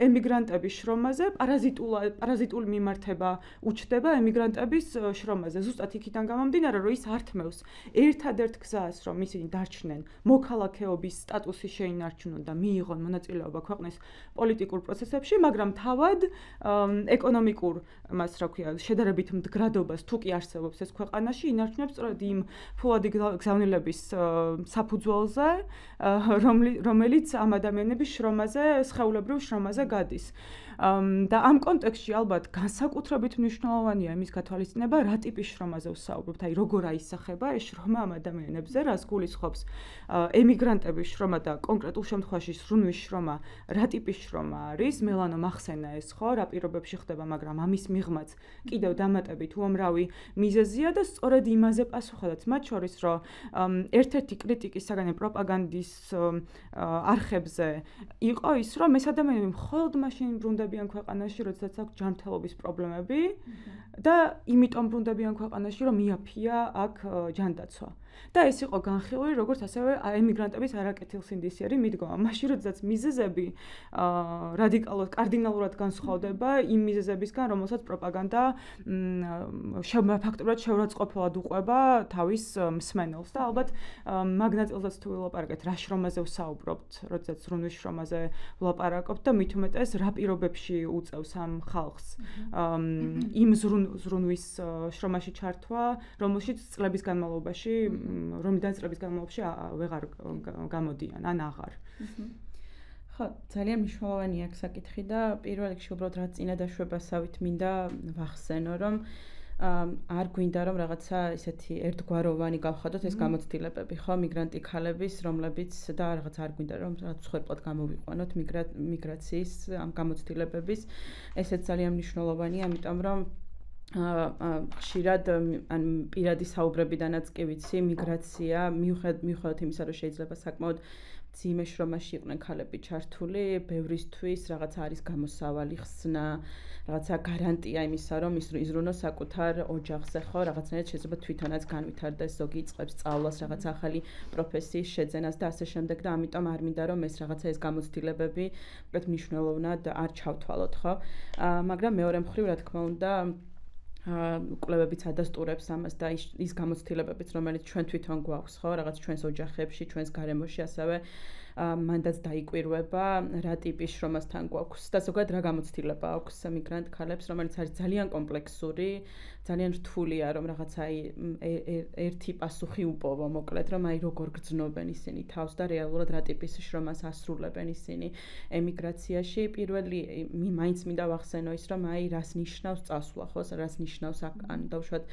ემიგრანტების შრომაზე, პარაზიტული მიმართება უჩნდება ემიგრანტების შრომაზე. ზუსტად იქიდან გამომდინარე, რომ ის ართმევს ერთადერთ გზას, რომ ისინი დარჩნენ მოქალაქეობის სტატუსი შეინარჩუნონ და მიიღონ მონაწილეობა ქვეყნის პოლიტიკურ პროცესებში, მაგრამ თავად ეკონომიკურ მას რა ქვია, შედარებით მდგრადობას თუ კი არსებობს ეს ქვეყანაში, ინარჩუნებს სწორედ იმ ფულადი გზავნილების საფუძველზე, რომელიც ამ ადამიანების შრომაზე, სხეულებრივ შრომაზე გადის. და ამ კონტექსტში ალბათ განსაკუთრებით მნიშვნელოვანია იმის გათვალისწინება, რა ტიპის შრომაზე ვსაუბრობთ, აი როგორ აისახება ეს შრომა ამ ადამიანებზე, რას გულისხმობს ემიგრანტების შრომა და კონკრეტულ შემთხვევაში სრუნვის შრომა, რა ტიპის შრომა არის, მელანო ახსენა ეს ხო, რა პირობებში ხდება, მაგრამ ამის მიღმაც კიდევ დამატებით უამრავი მიზეზია და სწორედ იმაზე პასუხადაც მათ შორის, რომ ერთ-ერთი კრიტიკის საგანი პროპაგანდის არხებზე იყო ის, რომ ეს ადამიანები მხოლოდ მაშინ ბრუნდებიან ბრუნდებიან ქვეყანაში, როდესაც აქვს ჯანმრთელობის პრობლემები და იმიტომ ბრუნდებიან ქვეყანაში, რომ მიაფია აქ ჯანდაცვა. და ეს იყო განხილული, როგორც ასევე ემიგრანტების არაკეთილსინდისიერი მიდგომა. მაშინ, როდესაც მიზეზები რადიკალურად, კარდინალურად განსხვავდება იმ მიზეზებისგან, რომელსაც პროპაგანდა ფაქტობრივად შეურაცხყოფილად უყვება თავის მსმენელს და ალბათ მაგ ნაწილზეც თუ ვილაპარაკეთ, რა შრომაზე ვსაუბრობთ, როდესაც ზრუნვის შრომაზე ვილაპარაკობთ და მით უმეტეს რა პირობებში უწევს ამ ხალხს იმ ზრუნვის შრომაში ჩართვა, რომელშიც წლების განმავლობაში რომიდან წლების განმავლობაში ვეღარ გამოდიან ან აღარ.
ხო, ძალიან მნიშვნელოვანია აქ საკითხი და პირველ რიგში უბრალოდ რა წინადაშვებასავით მინდა ვახსენო, რომ არ გვინდა რომ რაღაცა ისეთი ერთგვაროვანი გავხადოთ ეს გამოცდილებები, ხო, მიგრანტი ქალების, რომლებიც და რაღაც არ გვინდა რომ რაღაც სხვეპლად გამოვიყვანოთ მიგრაციის ამ გამოცდილებების. ესეც ძალიან მნიშვნელოვანია, ამიტომ რომ ხშირად ან პირადი საუბრებიდანაც კი ვიცი, მიგრაცია მიუხედავად იმისა, რომ შეიძლება საკმაოდ მძიმე შრომაში იყვნენ ქალები ჩართული, ბევრისთვის რაღაც არის გამოსავალი ხსნა, რაღაცა გარანტია იმისა, რომ იზრუნოს საკუთარ ოჯახზე, ხო, რაღაცნაირად შეიძლება თვითონაც განვითარდეს, ზოგი იწყებს სწავლას, რაღაც ახალი პროფესიის შეძენას და ასე შემდეგ და ამიტომ არ მინდა რომ ეს რაღაცა ეს გამოცდილებები უკეთ მნიშვნელოვნად არ ჩავთვალოთ, ხო? მაგრამ მეორე მხრივ, რა თქმა უნდა, კვლევებიც ადასტურებს ამას და ის გამოცდილებებიც, რომელიც ჩვენ თვითონ გვაქვს, ხო, რაღაც ჩვენს ოჯახებში, ჩვენს გარემოში, ასევე მანდაც დაიკვირვება, რა ტიპის შრომასთან გვაქვს და ზოგადად რა გამოცდილება აქვს მიგრანტ ქალებს, რომელიც არის ძალიან კომპლექსური, ძალიან რთულია, რომ რაღაცა ერთი პასუხი უპოვო, მოკლედ, რომ აი როგორ გრძნობენ ისინი თავს და რეალურად რა ტიპის შრომას ასრულებენ ისინი ემიგრაციაში. პირველი მაინც მინდა ვახსენო ის, რომ აი რას ნიშნავს წასვლა, ხო, რას ნიშნავს ან დავუშვათ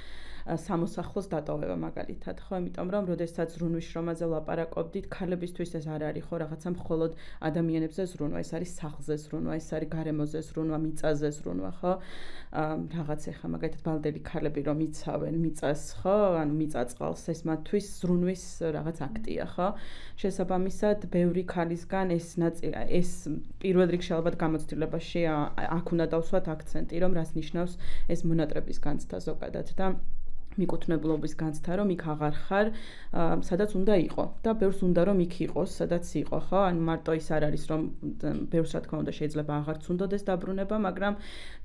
სამოსახლოს დატოვება მაგალითად, ხო, იმიტომ რომ როდესაც ზრუნვის შრომაზე ვლაპარაკობდით, ქალებისთვის ეს არ არის, ხო, რაღაცა მხოლოდ ადამიანებზე ზრუნვა, ეს არის სახლზე ზრუნვა, ეს არის გარემოზე ზრუნვა, მიწაზე ზრუნვა, ხო? რაღაც ეხა მაგალითად ბალდელი ქალები რომ იცავენ მიწას, ხო, ანუ მიწაწყალს, ეს მათთვის ზრუნვის რაღაც აქტია, ხო? შესაბამისად, ბევრი ქალისგან ეს პირველ რიგში ალბათ გამოცდილებაში აქ უნდა დავსვათ აქცენტი, რომ რას ნიშნავს ეს მონატრების განცდა ზოგადად და მიკუთვნებლობის განცდა, რომ იქ აღარ ხარ, სადაც უნდა იყო და ბევრს უნდა რომ იქ იყოს, სადაც იყო, ხო? ანუ მარტო ის არ არის, რომ ბევრს რა თქმა უნდა შეიძლება აღარც უნდადეს დაბრუნება, მაგრამ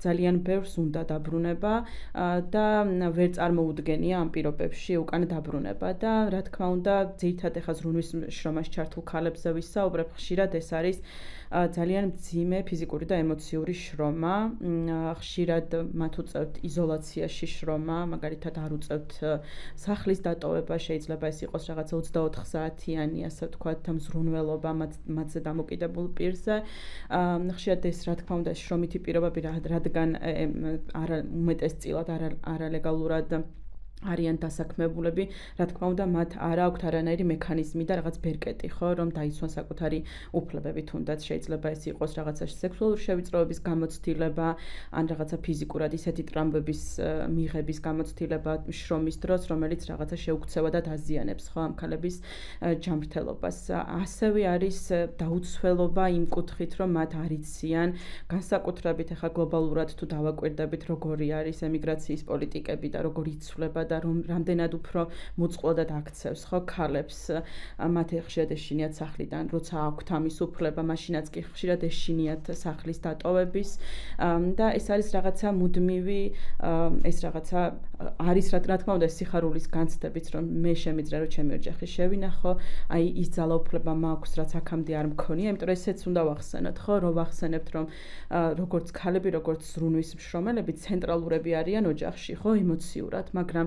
ძალიან ბევრს უნდა დაბრუნება და ვერ წარმოუდგენია ამ პირობებში უკან დაბრუნება და რა თქმა უნდა, ძირითადად ეხა ზრუნვის შრომაში ჩართულ ქალებზე ვისაუბრებ, ხშირად ეს არის ძალიან მძიმე ფიზიკური და ემოციური შრომა, ხშირად მათ უწევთ იზოლაციაში შრომა, მაგალითად არ უწევთ სახლის დატოვება, შეიძლება ეს იყოს რაღაცა 24 საათიანი, ასე ვთქვათ, მზრუნველობა მათზე დამოკიდებულ პირზე. ხშირად ეს რა თქმა უნდა შრომითი პირობები, რადგან უმეტესწილად არალეგალურად არიან დასაქმებულები, რა თქმა უნდა, მათ არ აქვთ არანაირი მექანიზმი და რაღაც ბერკეტი, ხო, რომ დაიცვან საკუთარი უფლებები, თუნდაც შეიძლება ეს იყოს რაღაცა სექსუალური შევიწროების გამოცდილება, ან რაღაცა ფიზიკურად ისეთი ტრამვების მიღების გამოცდილება შრომის დროს, რომელიც რაღაცა შეუქცევა და დაზიანებს, ხო, ამ ქალების ჯანმრთელობას. ასევე არის დაუცველობა იმ კუთხით, რომ მათ არ იციან, განსაკუთრებით ახლა გლობალურად თუ დავაკვირდებით, როგორი არის ემიგრაციის პოლიტიკები და როგორ იცვლება და რომ რამდენად უფრო მოწყვლადად აქცევს, ხო, ქალებს მათ ხშირად ეშინიათ სახლიდან, როცა აქვთ ამის უფლება, მაშინაც კი ხშირად ეშინიათ სახლის დატოვების და ეს არის რაღაცა მუდმივი, ეს რაღაცა არის რა თქმა უნდა სიხარულის განცდებით, რომ მე შემიძლია რომ ჩემი ოჯახი შევინახო, აი ის ძალაუფლება მაქვს, რაც აქამდე არ მქონია, იმიტომ რომ ესეც უნდა ვახსენოთ, ხო, რომ ვახსენებთ, რომ როგორც ქალები, როგორც ზრუნვის მშრომელები ცენტრალურები არიან ოჯახში, ხო, ემოციურად, მაგრამ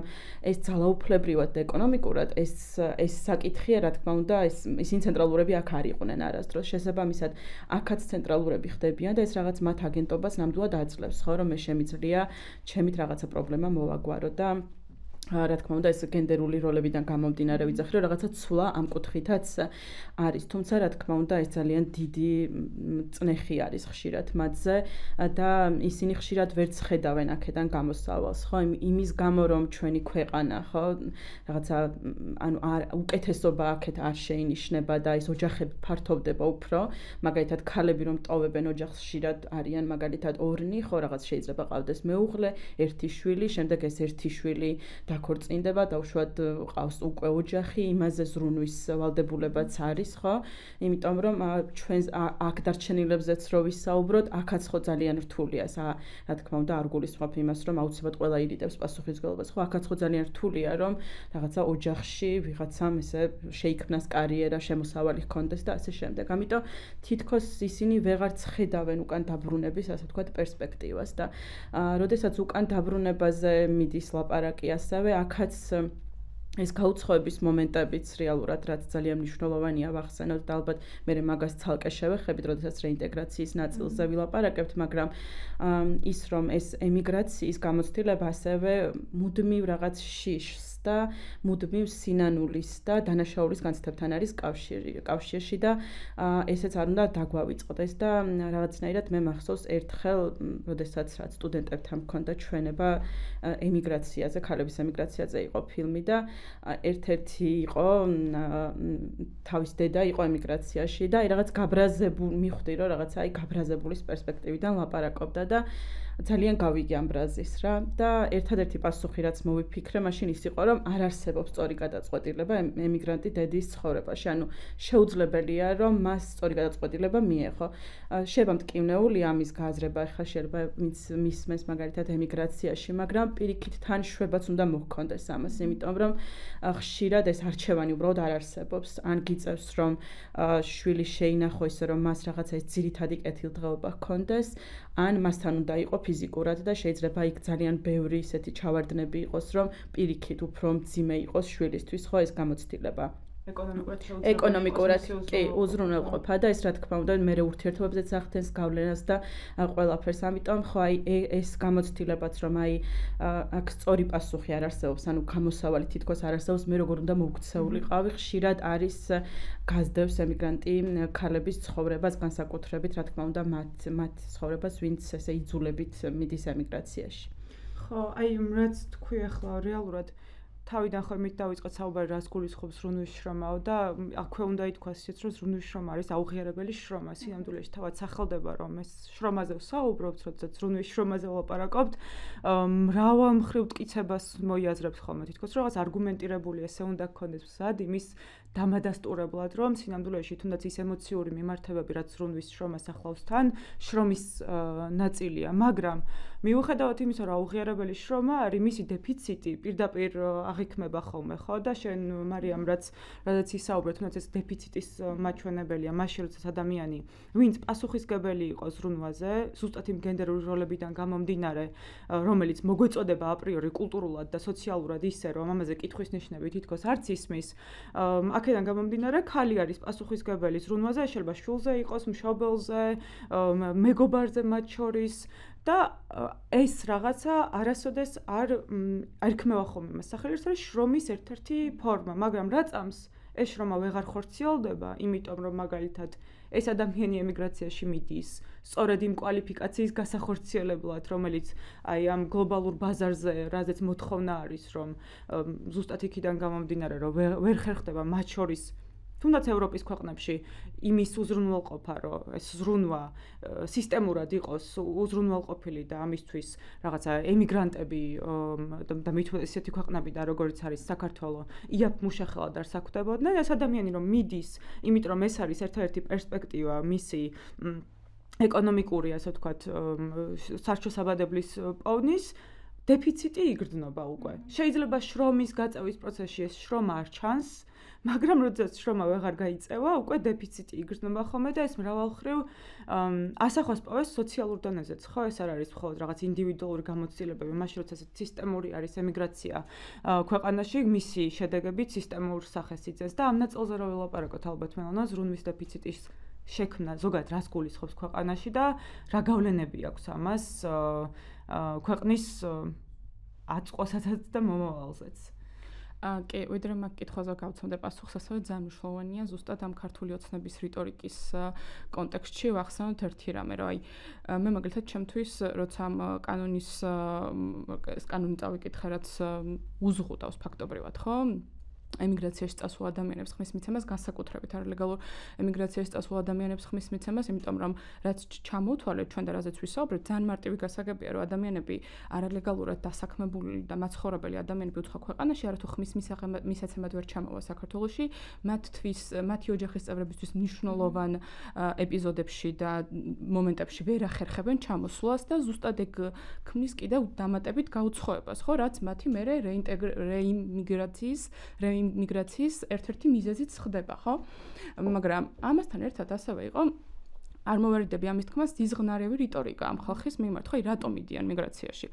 ეს ძალაუფლებრივად და ეკონომიკურად ეს საკითხია, რა თქმა უნდა, ისინი ცენტრალურები აქ არ იყვნენ არასდროს. შესაბამისად, აქაც ცენტრალურები ხდებიან და ეს რაღაც მათ აგენტობას ნამდვილად აძლევს, ხო, რომ მე შემიძლია ჩემით რაღაცა პრობლემა მოვაგვარო და რა თქმა უნდა ეს გენდერული როლებიდან გამომდინარე ვიცახი რომ რაღაცა ცვლა ამ კუთხითაც არის თუმცა რა თქმა უნდა ეს ძალიან დიდი წნეხი არის ხშირად მათზე და ისინი ხშირად ვერც ხედავენ აქედან გამოსავალს ხო იმის გამო რომ ჩვენი ქვეყანა ხო რაღაცა ანუ უკეთესობა აქეთ არ შეინიშნება და ეს ოჯახები ფართოვდება უფრო მაგალითად ქალები რომ ტოვებენ ოჯახს ხშირად არიან მაგალითად ორნი ხო რაღაც შეიძლება ყავდეს მეუღლე ერთი შვილი შემდეგ ეს ერთი შვილი დაქორწინდება და უშუალოდ ყავს უკვე ოჯახი, იმაზე ზრუნვის ვალდებულებაც არის, ხო? იმიტომ რომ ჩვენ აქ დარჩენილებზეც რო ვისაუბროთ, აქაც ხო ძალიან რთულია, რა თქმა უნდა, არ გულისხმობ იმას, რომ აუცილებლად ყველა ირიდებს პასუხისმგებლობას, ხო? აქაც ხო ძალიან რთულია, რომ რაღაცა ოჯახში ვიღაცამ ესე შეიქმნას კარიერა, შემოსავალი ჰქონდეს და ასე შემდეგ. ამიტომ თითქოს ისინი ვეღარც ხედავენ უკან დაბრუნების, ასე ვთქვათ, პერსპექტივას და როდესაც უკან დაბრუნებაზე მიდის ლაპარაკი ასევე აქაც ეს გაუცხოების მომენტებიც რეალურად რაც ძალიან მნიშვნელოვანია ვახსენოთ და ალბათ მე მაგას ცალკე შევეხებით, როდესაც რეინტეგრაციის ნაწილზე ვილაპარაკებთ, მაგრამ ის რომ ეს ემიგრაციის გამოცდილება ასევე მუდმივ რაღაც შიშს და მუდმივ სინანულის და დანაშაულის განცდებთან არის კავშირში და ესეც არ უნდა დაგვავიწყდეს და რაღაცნაირად მე მახსოვს ერთხელ, როდესაც რაც სტუდენტებთან მქონდა ჩვენება ემიგრაციაზე, ქალების ემიგრაციაზე იყო ფილმი და ერთ-ერთი იყო თავის დედა იყო ემიგრაციაში და რაღაც გაბრაზებული მივხვდი რომ რაღაცა აი გაბრაზებულის პერსპექტივიდან ლაპარაკობდა და ძალიან გავიგე ამ ბრაზის რა და ერთადერთი პასუხი რაც მოვიფიქრე მაშინ ის იყო რომ არ არსებობს სწორი გადაწყვეტილება ემიგრანტი დედის ცხოვრებაში ანუ შეუძლებელია რომ მას სწორი გადაწყვეტილება მიეღო შეიძლება მტკივნეული ამის გააზრება ახლა შეიძლება მისმეს მაგალითად ემიგრაციაში მაგრამ პირიქით თან შვებაც უნდა მოჰქონდეს ამას იმიტომ რომ ხშირად ეს არჩევანი უბრალოდ არ არსებობს ან გიწევს რომ შვილი შეინახო ისე რომ მას რაღაცა ეს ძირითადი კეთილდღეობა ჰქონდეს ან მასთან უნდა იყო ფიზიკურად და შეიძლება იქ ძალიან ბევრი ისეთი ჩავარდნები იყოს რომ პირიქით უფრო მძიმე იყოს შვილისთვის ხო ეს გამოცდილება ეკონომიკურად კი უზრუნველყოფა და ეს რა თქმა უნდა მე ურთიერთობებზეც ახდენს გავლენას და ყველაფერს ამიტომ ხო აი ეს გამოცდილებაც რომ აი აქ სწორი პასუხი არ არსებობს ანუ გამოსავალი თითქოს არ არსებობს მე როგორ უნდა მოვქცეულიყავი ხშირად არის გაზდევს ემიგრანტი ქალების ცხოვრებას განსაკუთრებით რა თქმა უნდა მათ ცხოვრებას ვინც ესე იძულებით მიდის ემიგრაციაში
ხო აი რაც თქვი ახლა რეალურად თავიდან ხო იმით დავიწყეთ საუბარი რას გულისხმობს ზრუნვის შრომაო და აქვე უნდა ითქვას ისიც რომ ზრუნვის შრომა არის აუღიარებელი შრომა სინამდვილეში თავად სახელდება რომ ეს შრომაზე ვსაუბრობთ როდესაც ზრუნვის შრომაზე ვლაპარაკობთ მრავალ მხრივ მტკიცებას მოიაზრებს ხოლმე თითქოს რაღაც არგუმენტირებული ესე უნდა გქონდეს მზად იმის დამადასტურებლად რომ სინამდვილეში თუნდაც ის ემოციური მიმართებები რაც ზრუნვის შრომას ახლავს თან შრომის ნაწილია მაგრამ მიუხედავად იმისა რომ აუღიარებელი შრომა არის მისი დეფიციტი პირდაპირ აღიქმება ხოლმე ხო და შენ მარიამ რაც ისაუბრეთ თუნდაც ეს დეფიციტის მაჩვენებელია მაშინ როდესაც ადამიანი ვინც პასუხისგებელი იყო ზრუნვაზე ზუსტად იმ გენდერული როლებიდან გამომდინარე რომელიც მოგვეწოდება აპრიორი კულტურულად და სოციალურად ისე რომ ამაზე კითხვის ნიშნები თითქოს არც ისმის აქედან გამომდინარე ქალი არის პასუხისგებელი ზრუნვაზე შეიძლება შვილზე იყოს მშობელზე მეგობარზე მათ შორის და ეს რაღაცა არასოდეს არ იქნება ხოლმე მას სახელს არის შრომის ერთ-ერთი ფორმა მაგრამ რა წამს ეს შრომა ვეღარ ხორციელდება იმიტომ რომ მაგალითად ეს ადამიანი ემიგრაციაში მიდის სწორედ იმ კვალიფიკაციის გასახორციელებლად რომელიც აი ამ გლობალურ ბაზარზე რაზეც მოთხოვნა არის რომ ზუსტად იქიდან გამომდინარე რომ ვერ ხერხდება მათ შორის თუნდაც ევროპის ქვეყნებში იმის უზრუნველყოფა რომ ეს ზრუნვა სისტემურად იყოს უზრუნველყოფილი და ამისთვის რაღაცა ემიგრანტები და მით ესეთი ქვეყნები და როგორც არის საქართველო იაფ მუშახელად არ საქმდებოდნენ ეს ადამიანი რომ მიდის იმიტომ რომ ეს არის ერთ-ერთი პერსპექტივა მისი ეკონომიკური ასე ვთქვათ სარჩოსაბადებლის პოვნის დეფიციტი იგრძნობა უკვე შეიძლება შრომის გაწევის პროცესში ეს შრომა არ ჩანს მაგრამ როდესაც შრომა ვეღარ გაიწევა, უკვე დეფიციტი იგრძნობა ხოლმე და ეს მრავალმხრივ ასახვას პოვეს სოციალურ დონეზეც. ხო, ეს არ არის მხოლოდ რაღაც ინდივიდუალური გამოცდილებები, მაშინ როცა სისტემური არის ემიგრაცია ქვეყანაში, მისი შედეგებით სისტემურ სახეს იძენს და ამ ნაწილზე რა ვილაპარაკოთ ალბათ მელონა ზრუნვის დეფიციტის შექმნა ზოგადად რას გულისხმობს ქვეყანაში და რა გავლენები აქვს ამას ქვეყნის აწყვასაც და მომავალზეც.
კი, ვიდრე მაგ კითხვაზე გავცემდე პასუხს, ასევე ძალიან მნიშვნელოვანია ზუსტად ამ ქართული ოცნების რიტორიკის კონტექსტში ვახსენოთ ერთი რამე, რომ აი მე მაგალითად ჩემთვის როცა ამ კანონის კანონი წავიკითხე, რაც უზღუდავს ფაქტობრივად, ხო? ემიგრაციაში წასულ ადამიანებს ხმის მიცემას, განსაკუთრებით არალეგალურ ემიგრაციაში წასულ ადამიანებს ხმის მიცემას, იმიტომ რომ რაც ჩამოვთვალეთ ჩვენ და რაზეც ვისაუბრეთ, ძალიან მარტივი გასაგებია, რომ ადამიანები არალეგალურად დასაქმებული და მაცხოვრებელი ადამიანები უცხო ქვეყანაში არათუ ხმის მისაცემად ვერ ჩამოვა საქართველოში, მათი ოჯახის წევრებისთვის მნიშვნელოვან ეპიზოდებში და მომენტებში ვერ ახერხებენ ჩამოსვლას და ზუსტად ეგ ქმნის კიდევ დამატებით გაუცხოებას, ხო, რაც მათი მერე რეიმიგრაციის ერთ-ერთი მიზეზიც ხდება, ხო? მაგრამ ამასთან ერთად ასევე იყო არ მოვერიდები ამის თქმას დიზღნარევი რიტორიკა ამ ხალხის მიმართ, ხო, რატომ მიდიან მიგრაციაში?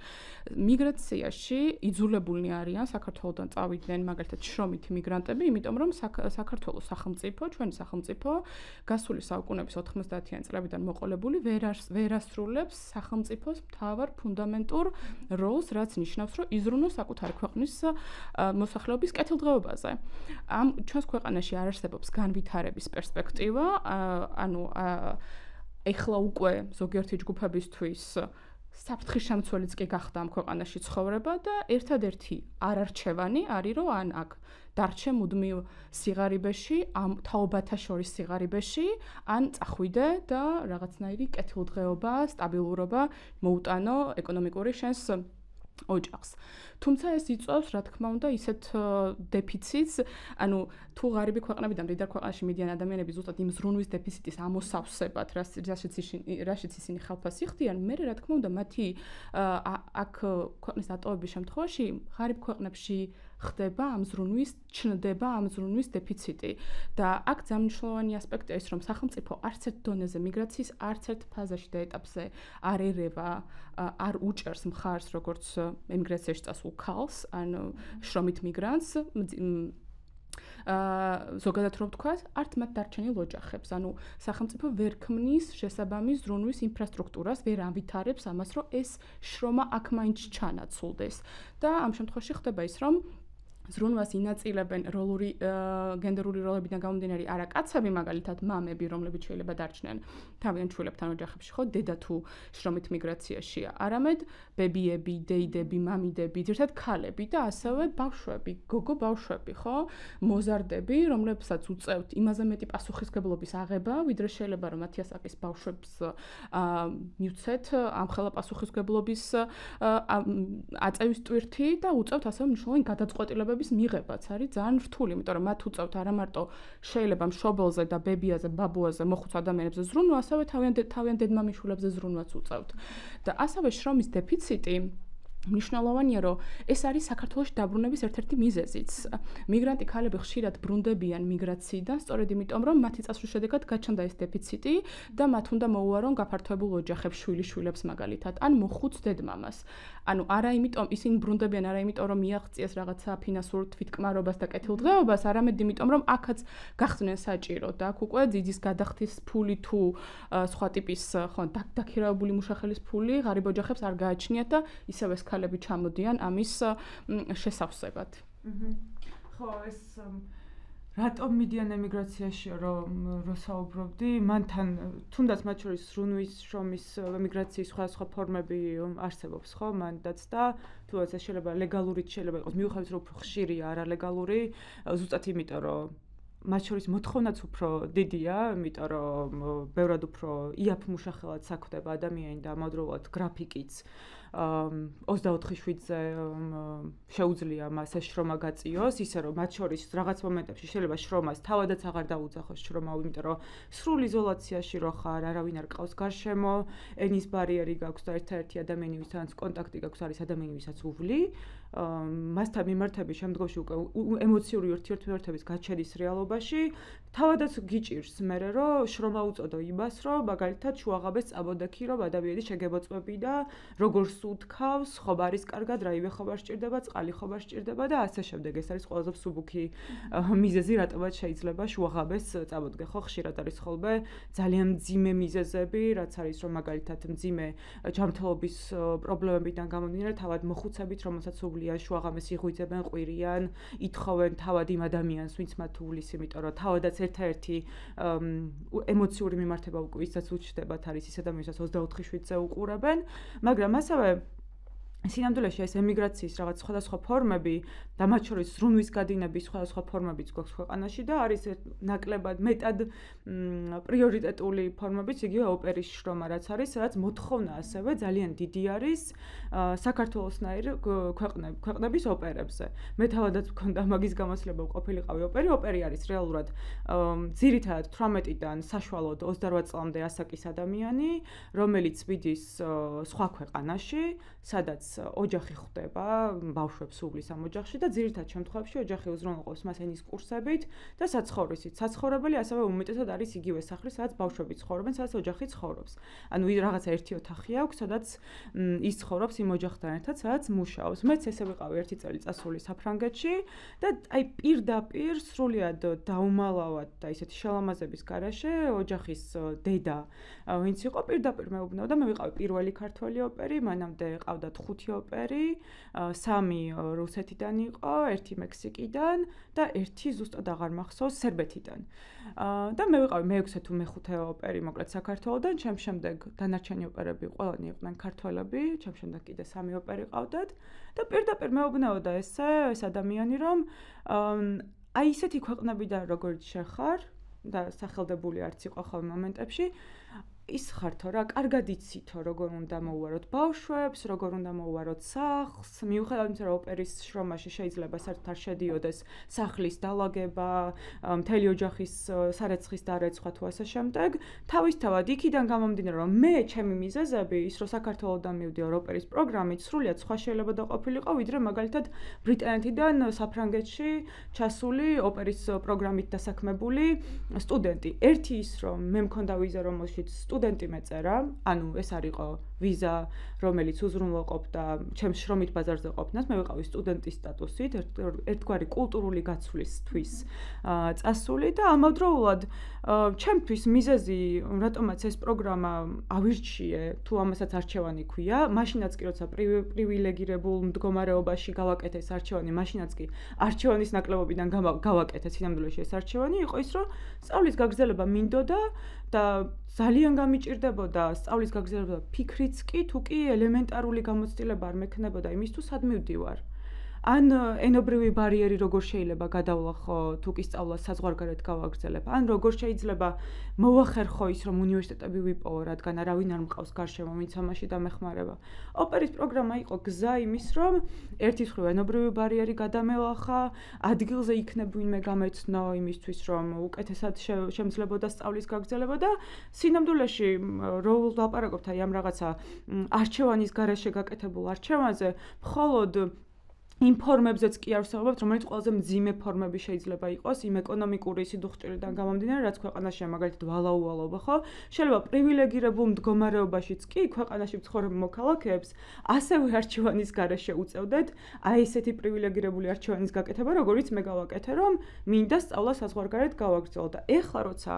მიგრაციაში იძულებულნი არიან საქართველოდან წავიდნენ მაგალითად შრომითი მიგრანტები, იმიტომ რომ საქართველოს სახელმწიფო, ჩვენი სახელმწიფო გასული საუკუნეების 90-იანი წლებიდან მოყოლებული ვერ ასრულებს სახელმწიფოს მთავარ ფუნდამენტურ როლს, რაც ნიშნავს, რომ იზრუნოს საკუთარი ქვეყნის მოსახლეობის კეთილდღეობაზე. ამ ჩვენს ქვეყანაში არ არსებობს განვითარების პერსპექტივა, ანუ ეხლა უკვე ზოგიერთი ჯგუფებისთვის საფრთხის შემცველიც კი გახდა ამ ქვეყანაში ცხოვრება და ერთადერთი არარჩევანი არის, რომ ან აქ დარჩე მუდმივ სიღარიბეში, ამ თაობათა შორის სიღარიბეში, ან წახვიდე და რაღაცნაირი კეთილდღეობა, სტაბილურობა მოუტანო ეკონომიკური შენს ოჯახს. თუმცა ეს იწვევს, რა თქმა უნდა, ისეთ დეფიციტს, ანუ თუ ღარიბი ქვეყნებიდან მდიდარ ქვეყანაში მიდიან ადამიანები ზუსტად იმ ზრუნვის დეფიციტის ამოსავსებად, რაშიც ისინი ხალხას იხდიან, მე რა თქმა უნდა, მათი აქ ქვეყნის დატოვების შემთხვევაში ღარიბ ქვეყნებში ხდება ჩნდება ამ ზრუნვის დეფიციტი და აქ ძალიან მნიშვნელოვანი ასპექტია ის, რომ სახელმწიფო არც ერთ დონეზე მიგრაციის არც ერთ ფაზაში და ეტაპზე არ ერევა, არ უჭერს მხარს როგორც ემიგრაციაში წასულ ქალს, ან შრომით მიგრანტს, ზოგადად რომ ვთქვათ, არც მათ დარჩენილ ოჯახებს, ანუ სახელმწიფო ვერ ქმნის შესაბამის ზრუნვის ინფრასტრუქტურას, ვერ ავითარებს ამას, რომ ეს შრომა აქ მაინც ჩანაცვლდეს და ამ შემთხვევაში ხდება ის, რომ ზრუნვას ინაწილებენ გენდერული როლებიდან გამომდინარე არა კაცები, მაგალითად მამები, რომლებიც შეიძლება დარჩნენ თავიანთ შვილებთან ოჯახებში, ხო, დედა თუ შრომით მიგრაციაშია, არამედ ბებიები, დეიდები, მამიდები, ძირთად ქალები და ასევე ბავშვები, გოგო ბავშვები, ხო, მოზარდები, რომლებსაც უწევთ იმაზე მეტი პასუხისგებლობის აღება, ვიდრე შეიძლება რომ მათი ასაკის ბავშვებს მივცეთ ამხელა პასუხისგებლობის აწევის ტვირთი და უწევთ ასევე მნიშვნელოვანი გადაწყვეტილებები მიღებაც არის ძალიან რთული, იმიტომ რომ მათ უწევთ არა მარტო შეიძლება მშობელზე და ბებიაზე, ბაბუაზე მოხუც ადამიანებზე ზრუნვა, ასევე თავიანთ დედმამიშვილებზე ზრუნვაც უწევთ. და ასევე შრომის დეფიციტი მნიშვნელოვანია, რომ ეს არის საქართველოში დაბრუნების ერთ-ერთი მიზეზიც. მიგრანტი ქალები ხშირად ბრუნდებიან მიგრაციიდან, სწორედ იმიტომ, რომ მათი წასვლის შედეგად გაჩნდა ეს დეფიციტი და მათ უნდა მოუარონ გაფართოებულ ოჯახებს, შვილიშვილებს მაგალითად, ან მოხუც დედმამას. ანუ არა იმიტომ ისინი ბრუნდებიან, არა იმიტომ, რომ მიაღწიეს რაღაცა ფინანსურ თვითკმარობას და კეთილდღეობას, არამედ იმიტომ, რომ აქაც გახსნენ საჭირო და აქ უკვე ძიძის გადახდის ფული თუ სხვა ტიპის დაქირავებული მუშახელის ფული ღარიბ ოჯახებს არ გააჩნიათ და ისევ ეს ქალები ჩამოდიან ამის შესავსებად.
ხო, ეს რატომ მიდიან ემიგრაციაში, რომ საუბრობდი, მანთან თუნდაც მათ შორის ზრუნვის შრომის ემიგრაციის სხვადასხვა ფორმები არსებობს, ხო, მანდაც და თუნდაც ეს შეიძლება ლეგალურიც შეიძლება იყოს, მიუხედავად რომ ხშირია არალეგალური, ზუსტად იმიტომ, რომ მათ შორის მოთხოვნაც უფრო დიდია, იმიტომ რომ ბევრად უფრო იაფ მუშახელად საქმდება ადამიანი და ამავდროულად გრაფიკიც 24/7-ზე შეუძლია მას ეს შრომა გაწიოს, ისე რომ მათ შორის რაღაც მომენტებში შეიძლება შრომას თავადაც აღარ დაუძახოს შრომა, იმიტომ რომ სრულ იზოლაციაში რო ხარ, არავინ არ ყავს გარშემო, ენის ბარიერი გაქვს და ერთ-ერთი ადამიანი, ვისაც კონტაქტი გაქვს, არის ადამიანი, ვისაც უვლი, მასთან მიმართების შემდგომში უკვე ემოციური ურთიერთობების გაჩენის რეალობაში თავადაც გიჭირს მერე რომ შრომა უწოდო იმას, რომ მაგალითად შუაღაბეს წაბოდექი, რომ ადამიანი შეგებოწმები და როგორ უთქავს, ხო არის კარგად, რაიმე ხობარ სჭირდება, წყალი ხობარ სჭირდება და ასე შემდეგ. ეს არის ყველაზე მსუბუქი მიზეზი, რატომაც შეიძლება შუაღაბეს წამოდგე, ხო, ხშირად არის ხოლმე ძალიან მძიმე მიზეზები, რაც არის რომ მაგალითად მძიმე ჯანმრთელობის პრობლემებიდან გამომდინარე, თავად მოხუცებით, რომელსაც უვლიან შუაღამეს იღვიძებენ, ყვირიან, ითხოვენ თავად იმ ადამიანს, ვინც მათ უვლის, იმიტომ რომ თავადაც ერთ-ერთი ემოციური მიმართება უკვე ისაც უჩნდებათ არის ის ადამიანი, ვისაც 24 შვიდზე უყურებენ, მაგრამ ასევე სინამდვილეში ეს ემიგრაციის რაღაც სხვადასხვა ფორმები და მათ შორის ზრუნვის გადინების სხვადასხვა ფორმებიც გვაქვს ქვეყანაში და არის ნაკლებად მეტად პრიორიტეტული ფორმებიც იგივე ოპერის შრომა რაც არის, სადაც მოთხოვნა ასევე ძალიან დიდი არის საქართველოსნაირ ქვეყნების ოპერებზე. მე თავადაც მქონდა მაგის გამოცდილება ყოფილიყავი ოპერი არის რეალურად ძირითადად 18-დან საშუალოდ 28 წლამდე ასაკის ადამიანი, რომელიც ვიდის სხვა ქვეყანაში, სადაც ოჯახი ხვდება, ბავშვებს უვლის ამ ოჯახში და ძირითად შემთხვევებში ოჯახი უზრუნველყოფს მას ენის კურსებით და საცხოვრისით. საცხოვრებელი ასევე უმეტესად არის იგივე სახლი, სადაც ბავშვები ცხოვრობენ, სადაც ოჯახი ცხოვრობს. ანუ რაღაცა ერთი ოთახი აქვს, სადაც ის ცხოვრობს იმ ოჯახთან ერთად, სადაც მუშაობს. მეც ესე ვიყავი ერთი წელი წასული საფრანგეთში და აი პირდაპირ სრულიად დაუმალავად და ისეთი შელამაზების გარეშე ოჯახის დედა, ვინც იყო პირდაპირ მეუბნეოდა, მე ვიყავი პირველი ქართველი ოპერი, მანამდე ყავდათ 5 ოპერი, 3 რუსეთიდან იყო, 1 მექსიკიდან და 1 ზუსტად აღარ მახსოვს სერბეთიდან. და მე ვიყავი მე-6 თუ მე-5 ოპერი, მოკლედ საქართველოდან, ჩემ შემდეგ დანარჩენი ოპერები ყველანი იყვნენ ქართველები, ჩემ შემდეგ კიდე 3 ოპერი ყავდათ და პირდაპირ მეუბნეოდა ეს ადამიანი, რომ აი ისეთი ქვეყნებიდან როგორც შეხარ და სახელდებული არც იყო ხოლმე მომენტებში ის ხართო რა, კარგად იცითო როგორ უნდა მოუვაროთ ბავშვებს, როგორ უნდა მოუვაროთ სახლს, მიუხედავად იმისა, რომ ოპერის შრომაში შეიძლება საერთოდ არ შედიოდეს სახლის დალაგება, მთელი ოჯახის სარეცხის დარეცხვა თუ ასე შემდეგ, თავისთავად იქიდან გამომდინარე, რომ მე ჩემი მიზეზები, ის რომ საქართველოდან მივდიოდი ოპერის პროგრამით, სრულიად სხვა შეიძლება და ყოფილიყო, ვიდრე მაგალითად ბრიტანეთიდან საფრანგეთში ჩასული ოპერის პროგრამით დასაქმებული სტუდენტი. ერთი ის რომ მე მქონდა ვიზა, რომელშიც სტუდენტი მეწერა, ანუ ეს არისო ვიზა, რომელიც უზრუნველყოფდა ჩემს შრომით ბაზარზე ყოფნას, მე ვიყავი სტუდენტის სტატუსით, ერთგვარი კულტურული გაცვლისთვის წასული და ამავდროულად ჩემთვის მიზეზი, რატომაც ეს პროგრამა ავირჩიე, თუ ამასაც არჩევანი ქვია, მაშინაც კი როცა პრივილეგირებულ მდგომარეობაში გავაკეთე ეს არჩევანი, მაშინაც კი არჩევანის ნაკლებობიდან გავაკეთე სინამდვილეში ეს არჩევანი, იყო ის, რომ სწავლის გაგრძელება მინდოდა და ძალიან გამიჭირდებოდა სწავლის გაგრძელება ფიქრიც კი, თუ კი ელემენტარული გამოცდილება არ მექნებოდა იმისთვის, სად მივდივარ. ან ენობრივი ბარიერი როგორ შეიძლება გადავლახო, თუ კი სწავლას საზღვარგარეთ გავაგრძელებ, ან როგორ შეიძლება მოვახერხო ის, რომ უნივერსიტეტები ვიპოვო, რადგან არავინ არ მყავს გარშემო, ვინც ამაში დამეხმარება. ოპერის პროგრამა იყო გზა იმის, რომ ერთის მხრივ ენობრივი ბარიერი გადამელახა, ადგილზე იქნებ ვინმე გამეცნო იმისთვის, რომ უკეთესად შემძლებოდა სწავლის გაგრძელება და სინამდვილეში რო ვლაპარაკობთ აი ამ რაღაცა არჩევანის გარეშე გაკეთებულ არჩევანზე, მხოლოდ იმ ფორმებზეც კი არ ვსაუბრობთ, რომელიც ყველაზე მძიმე ფორმები შეიძლება იყოს, იმ ეკონომიკური სიდუხჭირიდან გამომდინარე, რაც ქვეყანაში მაგალითად ვალაუვალობა, ხო? შეიძლება პრივილეგირებულ მდგომარეობაშიც კი ქვეყანაში მცხოვრებ მოქალაქეებს ასევე არჩევანის გარეშე უწევდეთ, აი ესეთი პრივილეგირებული არჩევანის გაკეთება, როგორიც მე გავაკეთე, რომ მინდა სწავლა საზღვარგარეთ გავაგრძელო და ეხლა როცა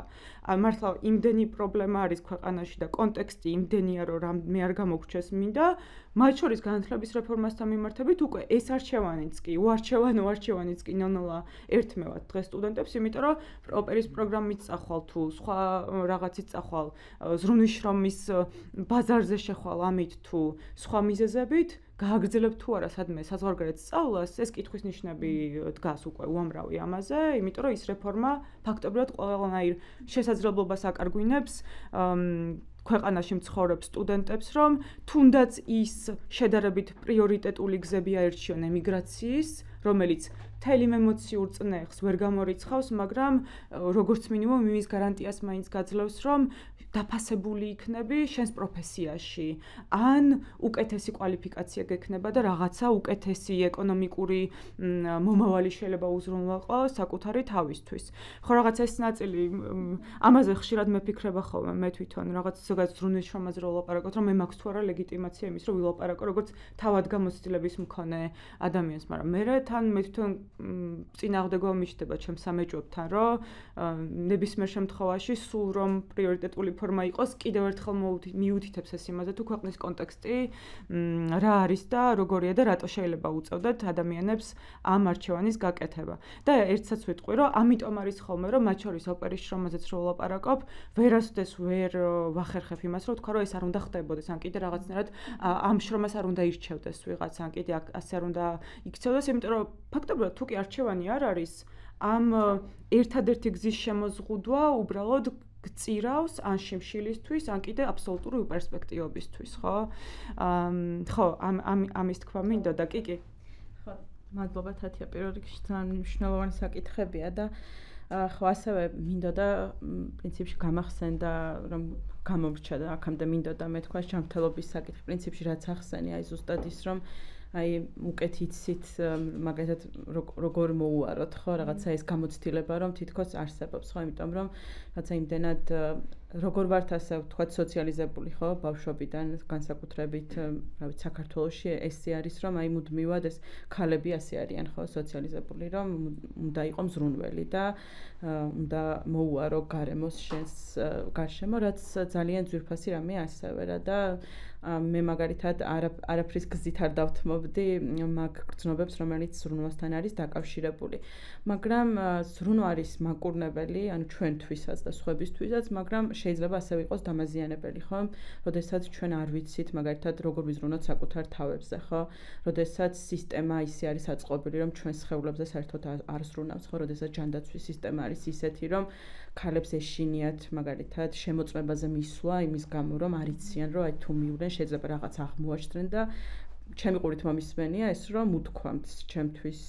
მართლა იმდენი პრობლემა არის ქვეყანაში და კონტექსტი იმდენია, რომ მე არ გამოგრჩეს მინდა, მათ შორის განათლების რეფორმასთან მიმართებით უკვე ეს არჩევანიც კი, უარჩევანიც კი ნელ-ნელა ერთმევად დღეს სტუდენტებს, იმიტომ რომ ოპერის პროგრამით წახვალ თუ სხვა რაღაცით წახვალ, ზრუნვის შრომის ბაზარზე შეხვალ ამით თუ სხვა მიზეზებით, გააგრძელებ თუ არა სადმე საზღვარგარეთ სწავლას, ეს კითხვის ნიშნები დგას უკვე უამრავი ამაზე, იმიტომ რომ ის რეფორმა ფაქტობრივად ყველანაირ შესაძლებლობას აკარგვინებს ქვეყანაში მცხოვრებ სტუდენტებს, რომ თუნდაც ის შედარებით პრიორიტეტული გზები აერჩიონ ემიგრაციის, რომელიც მთელ იმ ემოციურ წნეხს ვერ გამორიცხავს, მაგრამ როგორც მინიმუმ იმის გარანტიას მაინც გაძლევს, რომ დაფასებული იქნები შენს პროფესიაში, ან უკეთესი კვალიფიკაცია გექნება და რაღაცა უკეთესი ეკონომიკური მომავალი შეიძლება უზრუნველყო საკუთარი თავისთვის. ხო, რაღაცა ეს ნაწილი ამაზე ხშირად მეფიქრება ხოლმე მე თვითონ, რაღაც ზოგადად ზრუნვის შრომაზე რო ვლაპარაკობთ, რომ მე მაქვს თუ არა ლეგიტიმაცია იმის, რომ ვილაპარაკო როგორც თავად გამოცდილების მქონე ადამიანს, მაგრამ მე თან მე თვითონ წინააღმდეგობა მიჩნდება ჩემს სამეჭვებთან, რომ ნებისმიერ შემთხვევაში სულ რომ პრიორიტეტული ფორმა იყოს, კიდევ ერთხელ მიუთითებს ეს იმაზე, თუ ქვეყნის კონტექსტი რა არის და როგორია და რატო შეიძლება უწევდეთ ადამიანებს ამ არჩევანის გაკეთება. და ერთსაც ვიტყვი, რომ ამიტომ არის ხოლმე, რომ მათ შორის ოპერის შრომაზეც რო ვლაპარაკობ, ვერასოდეს ვერ ვახერხებ იმას, რომ თქვა, რომ ეს არ უნდა ხდებოდეს, ან კიდე რაღაცნაირად ამ შრომას არ უნდა ირჩევდეს ვიღაც, ან კიდე ასე არ უნდა იქცევდეს, იმიტომ რომ ფაქტობრივად თუ კი არჩევანი არ არის, ამ ერთადერთი გზის შემოზღუდვა უბრალოდ გწირავს ან შიმშილისთვის, ან კიდე აბსოლუტური პერსპექტივებისთვის, ხო? ხო, ამის თქვა მინდოდა, კი.
ხო, მადლობა თათია, პირველ რიგში ძალიან მნიშვნელოვანი საკითხებია და ხო ასევე მინდოდა პრინციპში გამახსენდა რომ გამომრჩა და აქამდე მინდოდა მე თქვა ჯანმრთელობის საკითხი პრინციპში რაც ახსენე აი ზუსტად ის რომ აი უკეთ იცით მაგალითად როგორ მოუაროთ ხო რაღაცა ეს გამოცდილება რომ თითქოს არსებობს ხო იმიტომ რომ რაღაცა იმდენად როგორ ვართ ასე ვთქვათ სოციალიზებული ხო ბავშვობიდან განსაკუთრებით რა ვიცი საქართველოში ესე არის რომ აი მუდმივად ეს ქალები ასე არიან ხო სოციალიზებული რომ უნდა იყოს მზრუნველი და უნდა მოუარო გარემოს შენს გარშემო რაც ძალიან ძვირფასი რამე ასევე რა და მე მაგალითად არაფრის გზით არ დავთმობდი მაგ გრძნობებს რომელიც ზრუნვასთან არის დაკავშირებული მაგრამ ზრუნვა არის მაკურნებელი ანუ ჩვენთვისაც და სხვებისთვისაც მაგრამ შეიძლება ასევე იყოს დამაზიანებელი ხო? როდესაც ჩვენ არ ვიცით მაგალითად როგორ ვიზრუნოთ საკუთარ თავებზე ხო? როდესაც სისტემა ისე არის აწყობილი რომ ჩვენს სხეულებზე საერთოდ არ ზრუნავს ხო? როდესაც ჯანდაცვის სისტემა არის ისეთი რომ ქალებს ეშინიათ მაგალითად შემოწმებაზე მისვლა იმის გამო რომ არ იციან რომ აი თუ მივლენ შეიძლება რაღაც აღმოაჩნდნენ და ჩემი ყურით მომისმენია ეს რომ უთქვამთ ჩემთვის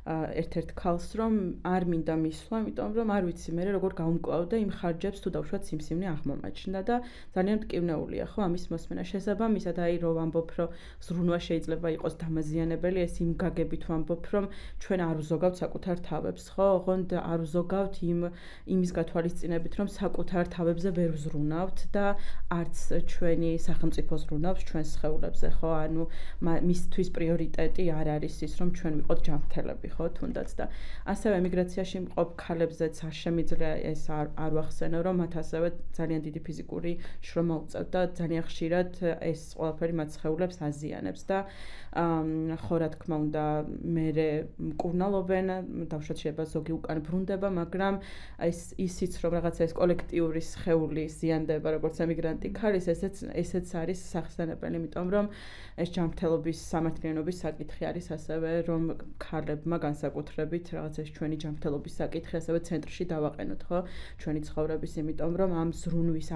ერთ-ერთ ქალს რომ არ მინდა მისვლა, იმიტომ რომ არ ვიცი მე როგორ გავუმკლავდა იმ ხარჯებს თუ დავშვათ სიმსივნე აღმომაჩნდა და ძალიან მტკივნეულია ხო ამის მოსმენა შესაბამისად აი რომ ვამბობ რომ ზრუნვა შეიძლება იყოს დამაზიანებელი ეს იმ გაგებით ვამბობ რომ ჩვენ არ უზოგავთ საკუთარ თავებს ხო ოღონდ არ უზოგავთ იმის გათვალისწინებით რომ საკუთარ თავებზე ვერ ვზრუნავთ და არც ჩვენი სახელმწიფო ზრუნავს ჩვენს სხეულებზე ხო ანუ მისთვის პრიორიტეტი არ არის ის რომ ჩვენ ვიყოთ ჯანმრთელები ხო თუნდაც და ასევე ემიგრაციაში მყოფ ქალებზეც არ შემიძლია ეს არ ვახსენო რომ მათ ასევე ძალიან დიდი ფიზიკური შრომა უწევთ და ძალიან ხშირად ეს ყველაფერი მათ სხეულებს აზიანებს და ხო რა თქმა უნდა მერე მკურნალობენ დავშვათ შეიძლება ზოგი უკან ბრუნდება მაგრამ ისიც რომ რაღაცა ეს კოლექტიური სხეული ზიანდება როგორც ემიგრანტი ქალის ესეც არის სახსენებელი იმიტომ რომ ეს ჯანმრთელობის სამართლიანობის საკითხი არის ასევე რომ ქალებმა განსაკუთრებით რაღაც ეს ჩვენი ჯანმრთელობის საკითხი ასევე ცენტრში დავაყენოთ ხო ჩვენი ცხოვრების იმიტომ რომ ამ ზრუნვის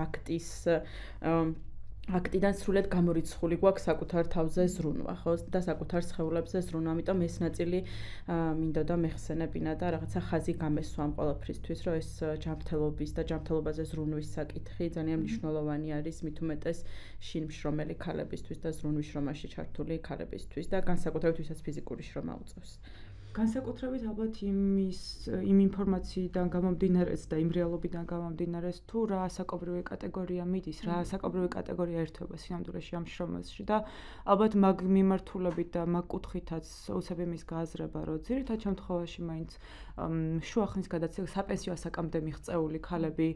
აქტიდან სრულად გამორიცხული გვაქვს საკუთარ თავზე ზრუნვა ხო და საკუთარ სხეულებზე ზრუნვა ამიტომ ეს ნაწილი მინდოდა მეხსენებინა და რაღაცა ხაზი გამესვა ამ ყველაფრისთვის რომ ეს ჯანმრთელობის და ჯანმრთელობაზე ზრუნვის საკითხი ძალიან მნიშვნელოვანი არის მით უმეტეს შინმშრომელი ქალებისთვის და ზრუნვის შრომაში ჩართული ქალებისთვის და განსაკუთრებით ვისაც ფიზიკური შრომა უწევს
განსაკუთრებით ალბათ იმ ინფორმაციიდან გამომდინარეს და იმ რეალობიდან გამომდინარეს თუ რა საკობრივი კატეგორია მიდის, რა საკობრივი კატეგორია ერთვება სინამდვილეში ამ შრომაში და ალბათ მაგ მიმართულებით და მაგ კუთხითაც უცებ იმის გააზრება, რომ ძირითად შემთხვევაში მაინც შუახნის გადაცემა საპენსიო ასაკამდე მიღწეული ქალები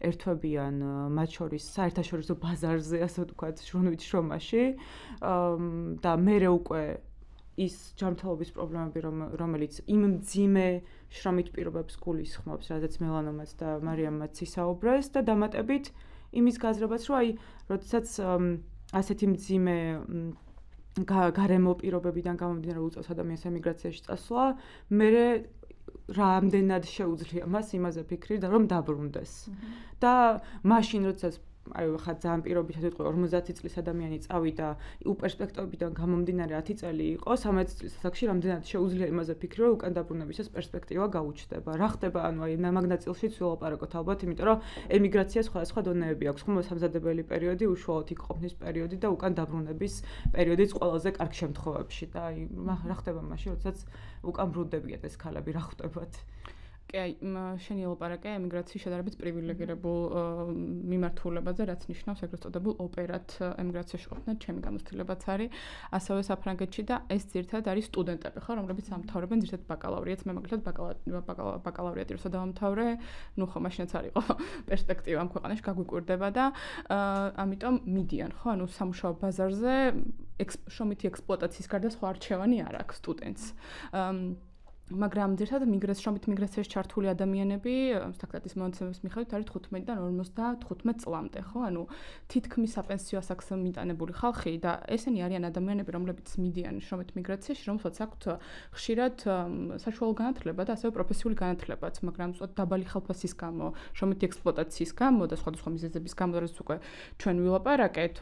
ერთვებიან მათ შორის საერთაშორისო ბაზარზე, ასე ვთქვათ, ზრუნვით შრომაში და მერე უკვე ის ჯანმრთელობის პრობლემები რომელიც იმ მძიმე შრომით პირობებს გულისხმობს, რადგან მელანომაც და მარიამაც ისაუბრეს და დამატებით იმის გაზრებაც, რომ აი, როდესაც ასეთი მძიმე გარემო პირობებიდან გამომდინარე უწევს ადამიანს ემიგრაციაში წასვლა, მერე რამდენად შეუძლია მას იმაზე ფიქრი და რომ დაბრუნდეს. და მაშინ როდესაც აი ხა ძალიან პირობითად ვიტყვი 50 წლის ადამიანი წავიდა პერსპექტივიდან გამომდინარე 10 წელი იყო 13 წლის ასაკში რამდენად შეუძლია იმაზე ფიქრი რომ უკან დაბრუნებისას პერსპექტივა გაუჩნდება რა ხდება ანუ აი მაგნაწილშიც ვილაპარაკოთ ალბათ იმიტომ რომ ემიგრაცია სხვადასხვა დონეები აქვს ხომ სამზადებელი პერიოდი უშუალოდ იქ ყოფნის პერიოდი და უკან დაბრუნების პერიოდიც ყველაზე კარგ შემთხვევებში და აი რა ხდება მაშინ როდესაც უკან ბრუნდებიან ეს ქალები რა ხდებათ
კი აი შენი ელაპარაკე ემიგრაციის შედარებით პრივილეგირებულ მიმართულებაზე რაც ნიშნავს ეგრეთ წოდებულ ოპერატ ემიგრაციაში ყოფნა ჩემი გამოცდილებაც არის ასევე საფრანგეთში და ეს ძირითადად არის სტუდენტები ხო რომლებიც ამთავრებენ ძირითადად ბაკალავრიატს მე მაგალითად ბაკალავრიატი როცა დავამთავრე ნუ ხო მაშინაც არ იყო პერსპექტივა ამ ქვეყანაში გაგვიკვირდება და ამიტომ მიდიან ხო ანუ სამუშაო ბაზარზე შრომითი ექსპლუატაციის გარდა სხვა არჩევანი არ აქვს სტუდენტს მაგრამ ძირითადად შრომით მიგრაციაში ჩართული ადამიანები სტატისტიკის მონაცემების მიხედვით არის 15-დან 55 წლამდე, ხო? ანუ თითქმის საპენსიო ასაკს მიტანებული ხალხი და ესენი არიან ადამიანები, რომლებიც მიდიან შრომით მიგრაციაში, რომელსაც აქვთ ხშირად საშუალო განათლება და ასევე პროფესიული განათლებაც, მაგრამ დაბალი ხალხის გამო, შრომითი ექსპლუატაციის გამო და სხვადასხვა მიზეზების გამო, რაც უკვე ჩვენ ვილაპარაკეთ,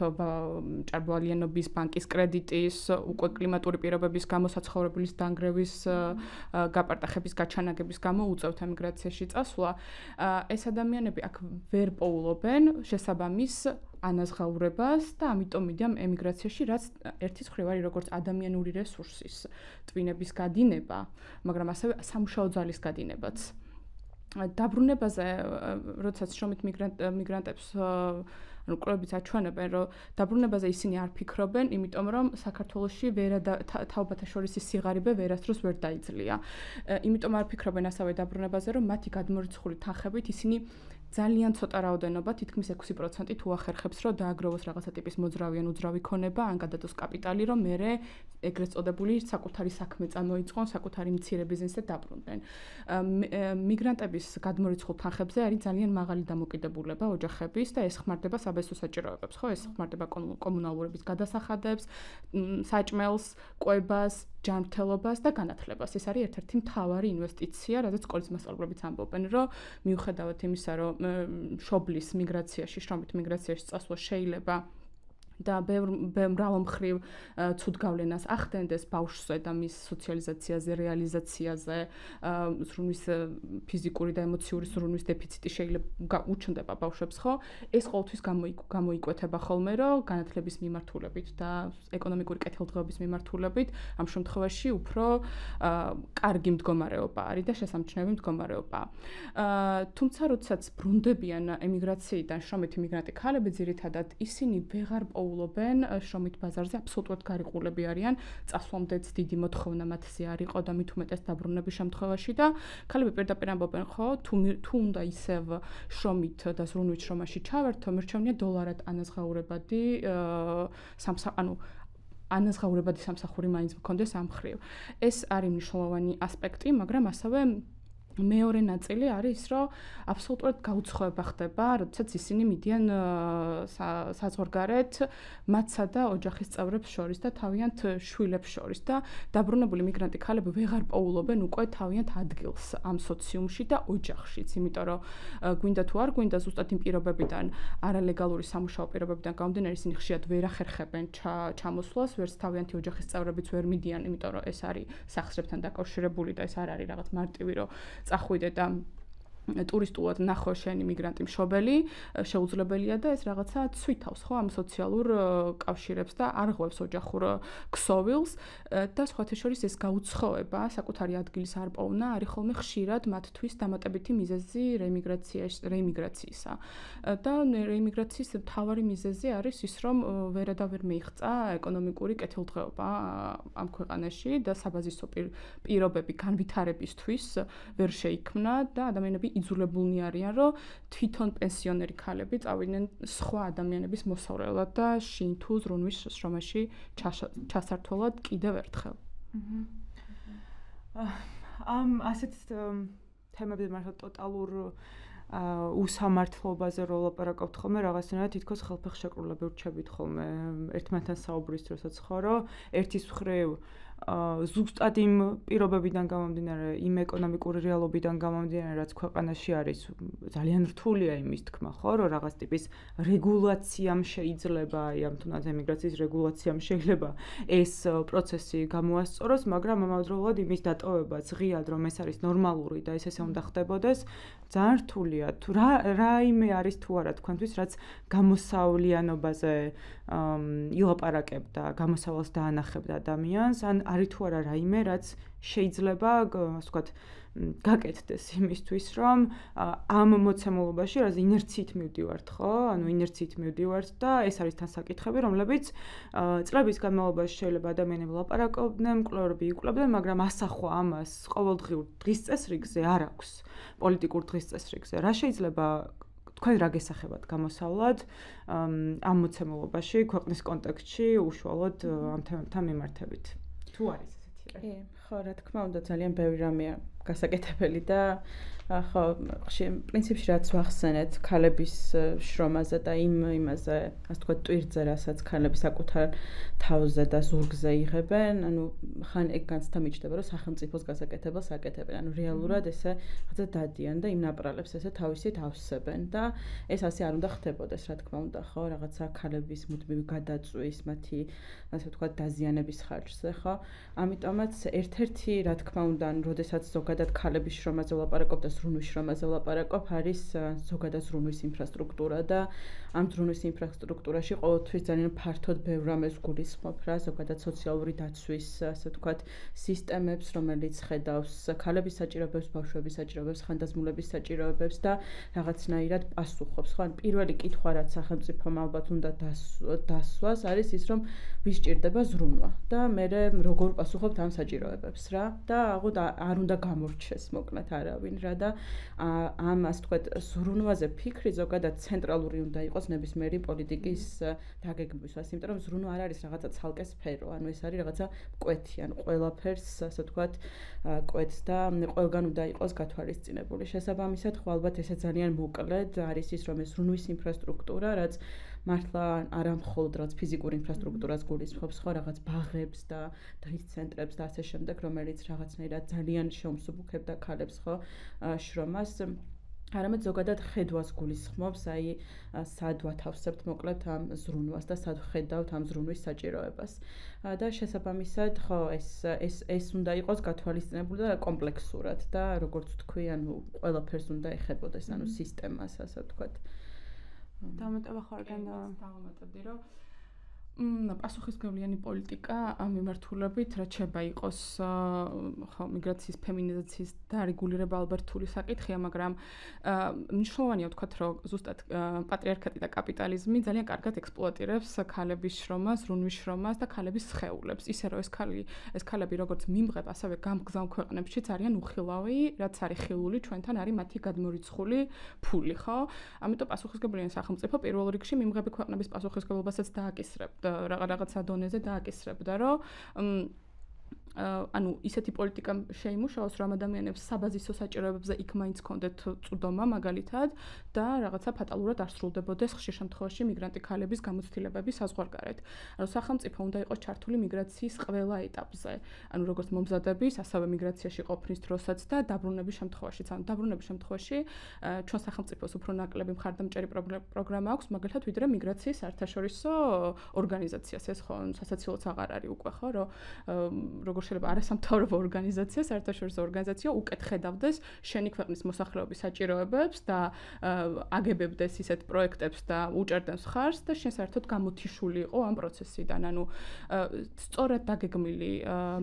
ჭარბვალიანობის, ბანკის კრედიტის, უკვე კლიმატური პირობების გამო, საცხოვრებელის დანგრევის გაპარტახების გაჩანაგების გამო უწევთ ემიგრაციაში წასვლა, ეს ადამიანები აქ ვერ პოულობენ შესაბამის ანაზღაურებას და ამიტომ მიდიან ემიგრაციაში, რაც ერთის მხრივ არის როგორც ადამიანური რესურსის ტვინების გადინება, მაგრამ ასევე სამუშაო ძალის გადინებაც. დაბრუნებაზე, როდესაც შრომით მიგრანტებს ანუ კვლევებიც აჩვენებენ, რომ დაბრუნებაზე ისინი არ ფიქრობენ, იმიტომ რომ საქართველოში თაობათა შორის სიღარიბე ვერასდროს ვერ დაიძლია. იმიტომ არ ფიქრობენ ასევე დაბრუნებაზე, რომ მათი გადმორიცხული თანხებით ისინი ძალიან ცოტა რაოდენობა, თითქმის 6% თუ ახერხებს, რომ დააგროვოს რაღაცა ტიპის მოძრავი ან უძრავი ქონება, ან გადადოს კაპიტალი, რომ მერე ეგრეთ წოდებული საკუთარი საქმე წამოიწყონ, საკუთარი მცირე ბიზნესზე დაბრუნდნენ. მიგრანტების გადმორიცხულ თანხებზე არის ძალიან მაღალი დამოკიდებულება ოჯახების და ეს ხმარდება საბაზო საჭიროებებს, ხო? ეს ხმარდება კომუნალურების გადასახადებს, საჭმელს, კვებას, ჯანმრთელობას და განათლებას. ეს არის ერთ-ერთი მთავარი ინვესტიცია, რადგან სკოლის მასწავლებლებიც ამბობენ, რომ მიუხედავად იმისა, რომ შობლის მიგრაციაში, შრომით მიგრაციაში წასვლა შეიძლება და მრავალ მხრივ ცუდ გავლენას ახდენდეს ბავშვზე და მის სოციალიზაციაზე, რეალიზაციაზე, ზრუნვის ფიზიკური და ემოციური ზრუნვის დეფიციტი შეიძლება უჩნდება ბავშვებს, ხო? ეს ყოველთვის გამოიკვეთება ხოლმე, რომ განათლების მიმართულებით და ეკონომიკური კეთილდღეობის მიმართულებით ამ შემთხვევაში უფრო კარგი მდგომარეობა არის და შესამჩნევი მდგომარეობა. თუმცა, როდესაც ბრუნდებიან ემიგრაციიდან შრომითი მიგრანტი ქალები, ძირითადად ისინი ვეღარ პოულობენ შრომით ბაზარზე, აბსოლუტურად გარიყულები არიან, წასვლამდეც დიდი მოთხოვნა მათზე არ იყო და მით უმეტეს დაბრუნების შემთხვევაში და ქალები პირდაპირ ამბობენ, ხო, თუ უნდა ისევ შრომით და ზრუნვით შრომაში ჩავერთო, მირჩევნია დოლარად ანაზღაურებადი ანაზღაურებადი სამსახური მაინც მქონდეს ამ მხრივ. ეს არის მნიშვნელოვანი ასპექტი, მაგრამ ასევე მეორე ნაწილი არის ის, რომ აბსოლუტურად გაუცხოება ხდება, როდესაც ისინი მიდიან საზღვარგარეთ მათსა და ოჯახის წევრებს შორის და თავიანთ შვილებს შორის და დაბრუნებული მიგრანტი ქალები ვეღარ პოულობენ უკვე თავიანთ ადგილს ამ სოციუმში და ოჯახშიც, იმიტომ რომ გვინდა თუ არ გვინდა ზუსტად იმ პირობებიდან, არალეგალური სამუშაო პირობებიდან გამომდინარე, ისინი ხშირად ვერ ახერხებენ ჩამოსვლას, ვერც თავიანთი ოჯახის წევრებიც ვერ მიდიან, იმიტომ რომ ეს არის სახსრებთან დაკავშირებული და ეს არ არის რაღაც მარტივი, რომ წახვიდე და ტურისტულად ნახო შენი მიგრანტი მშობელი, შეუძლებელია და ეს რაღაცა ცვითავს, ხო, ამ სოციალურ კავშირებს და არღვევს ოჯახურ ქსოვილს და სხვათა შორის ეს გაუცხოება, საკუთარი ადგილის არ პოვნა, არის ხოლმე ხშირად მათთვის დამატებითი მიზეზი რეიმიგრაციისა. და რეიმიგრაციის მთავარი მიზეზი არის ის, რომ ვერადავერ მიიღწა ეკონომიკური კეთილდღეობა ამ ქვეყანაში და საბაზისო პირობები განვითარებისთვის ვერ შეიქმნა და ადამიანები იძულებულნი არიან, რომ თვითონ პენსიონერი ქალები წავიდნენ სხვა ადამიანების მოსავლელად და შინ თუ ზრუნვის შრომაში ჩასართოლად კიდევ ერთხელ.
ამ ასეთ თემებზე მართლა ტოტალურ უსამართლობაზე რო ლაპარაკობთ ხოლმე, რაღაცნაირად თითქოს ხელფეხშეკრულები ვრჩებით ხოლმე ერთმანეთთან საუბრის დროსაც ხო, რომ ერთის მხრივ ზუსტად იმ პირობებიდან გამომდინარე, იმ ეკონომიკური რეალობიდან გამომდინარე, რაც ქვეყანაში არის, ძალიან რთულია იმის თქმა, ხო, რომ რაღაც ტიპის რეგულაციამ შეიძლება, აი ამ თუნდაც ემიგრაციის რეგულაციამ შეიძლება ეს პროცესი გამოასწოროს, მაგრამ ამავდროულად იმის დატოვებაც ღიად, რომ ეს არის ნორმალური და ეს ესე უნდა ხდებოდეს, ძალიან რთულია. თუ რაიმე არის თუ არა თქვენთვის, რაც გამოსავლიანობაზე ილაპარაკებდა, გამოსავალს დაანახებდა ადამიანს, ან არის თუ არა რაიმე, რაც შეიძლება, ასე ვთქვათ, გაკეთდეს იმისთვის, რომ ამ მოცემულობაში, რაც ინერციით მივდივართ, ხო? ანუ ინერციით მივდივართ და ეს არის თან საკითხები, რომლებიც წლების განმავლობაში შეიძლება ადამიანები ლაპარაკობდნენ, მკვლევარები იკვლევდნენ, მაგრამ ასახვა ამას ყოველდღიურ დღის წესრიგზე არ აქვს. პოლიტიკურ დღის წესრიგზე. რა შეიძლება თქვენ რა გესახებათ გამოსავლად ამ მოცემულობაში, ქვეყნის კონტექსტში, უშუალოდ ამ თემებთან მიმართებით? თუ არის ესეთი რა?
ხო, რა თქმა უნდა, ძალიან ბევრი რამეა გასაკეთებელი და ხო, პრინციპში რაც ვახსენეთ ქალების შრომაზე და იმაზე, ასე ვთქვათ, ტვირთზე, რასაც ქალები საკუთარ თავზე და ზურგზე იღებენ, ანუ ხან ეგ განცდა მიჩნდება, რომ სახელმწიფოს გასაკეთებელს აკეთებენ. ანუ რეალურად ესე რაღაცა დადიან და იმ ნაპრალებს ესე თავისით ავსებენ და ეს ასე არ უნდა ხდებოდეს, რა თქმა უნდა, ხო, რაღაცა ქალების მუდმივი გადაწვის, მათი, ასე ვთქვათ, დაზიანების ხარჯზე, ხო? ამიტომაც ერთ-ერთი, რა თქმა უნდა, როდესაც ზოგადად ქალების შრომაზე ვლაპარაკობ და ზრუნვის შრომაზე ვლაპარაკობ, არის ზოგადად ზრუნვის ინფრასტრუქტურა და ამ ზრუნვის ინფრასტრუქტურაში ყოველთვის ძალიან ფართოდ ბევრ რამეს გულისხმობ რა, ზოგადად სოციალური დაცვის, ასე ვთქვათ, სისტემებს, რომელიც ხედავს ქალების საჭიროებებს, ბავშვების საჭიროებებს, ხანდაზმულების საჭიროებებს და რაღაცნაირად პასუხობს. ხო, ან პირველი კითხვა, რაც სახელმწიფომ ალბათ უნდა დასვას, არის ის, რომ ვის სჭირდება ზრუნვა და მე როგორ პასუხობთ ამ საჭიროებებს რა და არ უნდა გამორჩეს მოკლედ არავინ რა და ამ ასე ვთქვათ ზრუნვაზე ფიქრი ზოგადად ცენტრალური უნდა იყოს ნებისმიერი პოლიტიკის დაგეგმვისას, იმიტომ რომ ზრუნვა არ არის რაღაცა ცალკე სფერო, ანუ ეს არის რაღაცა მკვეთი, ანუ ყველაფერს ასე ვთქვათ კვეთს და ყველგან უნდა იყოს გათვალისწინებული. შესაბამისად, ხო ალბათ ესე ძალიან მოკლედ არის ის, რომ ეს ზრუნვის ინფრასტრუქტურა, რაც მართლა არა მხოლოდ რაღაც ფიზიკურ ინფრასტრუქტურას გულისხმობს, ხო, რაღაც ბაღებს და დღის ცენტრებს და ასე შემდეგ, რომელიც რაღაცნაირად ძალიან შეუმსუბუქებდა ქალებს, ხო, შრომას. არამედ ზოგადად ხედვას გულისხმობს, აი სად ვათავსებთ მოკლედ ამ ზრუნვას და სად ვხედავთ ამ ზრუნვის საჭიროებას. და შესაბამისად, ხო, ეს უნდა იყოს გათვალისწინებული და კომპლექსურად და როგორც თქვი, ანუ ყველაფერს უნდა ეხებოდეს, ანუ სისტემას, ასე ვთქვათ.
დამატება ხარგან და
დავამატებდი, რომ პასუხისმგებლიანი პოლიტიკა ამ მიმართულებით, რაც შეიძლება იყოს ხო მიგრაციის ფემინიზაციის დარეგულირება ალბათ რთული საკითხია, მაგრამ მნიშვნელოვანია ვთქვათ, რომ ზუსტად პატრიარქატი და კაპიტალიზმი ძალიან კარგად ექსპლუატირებს ქალების შრომას, ზრუნვის შრომას და ქალების სხეულებს. ისე რომ ეს ქალები როგორც მიმღებ, ასევე გამგზავნ ქვეყნებშიც არიან უხილავი, რაც არის ხილული, ჩვენთან არის მათი გადმორიცხული ფული, ხო? ამიტომ პასუხისმგებლიანი სახელმწიფო პირველ რიგში მიმღები ქვეყნების პასუხისმგებლობასაც დააკისრებდა. რაღაცა დონეზე დააკისრებდა, რომ ანუ ისეთი პოლიტიკა შეიმუშაოს, რომ ადამიანებს საბაზისო საჭიროებებზე იქ მაინც კონდეთ წვდომა მაგალითად და რაღაცა ფატალურად არ სრულდებოდეს ხშირ შემთხვევაში მიგრანტი ქალების გამოცდილებების საზღვარგარეთ. ანუ სახელმწიფო უნდა იყოს ჩართული მიგრაციის ყველა ეტაპზე. ანუ როგორც მომზადების, ასევე მიგრაციაში ყოფნის დროსაც და დაბრუნების შემთხვევაშიც. ანუ დაბრუნების შემთხვევაში ჩვენ სახელმწიფოს უფრო ნაკლები მხარდამჭერი პროგრამა აქვს, მაგალითად, ვიდრე მიგრაციის საერთაშორისო ორგანიზაციას. ეს ხო სასაცილოც აღარ არის უკვე, ხო, რომ როგორ შეიძლება არასამთავრობო ორგანიზაცია, საერთაშორისო ორგანიზაცია უკეთ ხედავდეს შენი ქვეყნის მოსახლეობის საჭიროებებს და აგებებდეს ისეთ პროექტებს და უჭერდეს ხარს და შენ საერთოდ გამოთიშული იყო ამ პროცესიდან. ანუ სწორად დაგეგმილი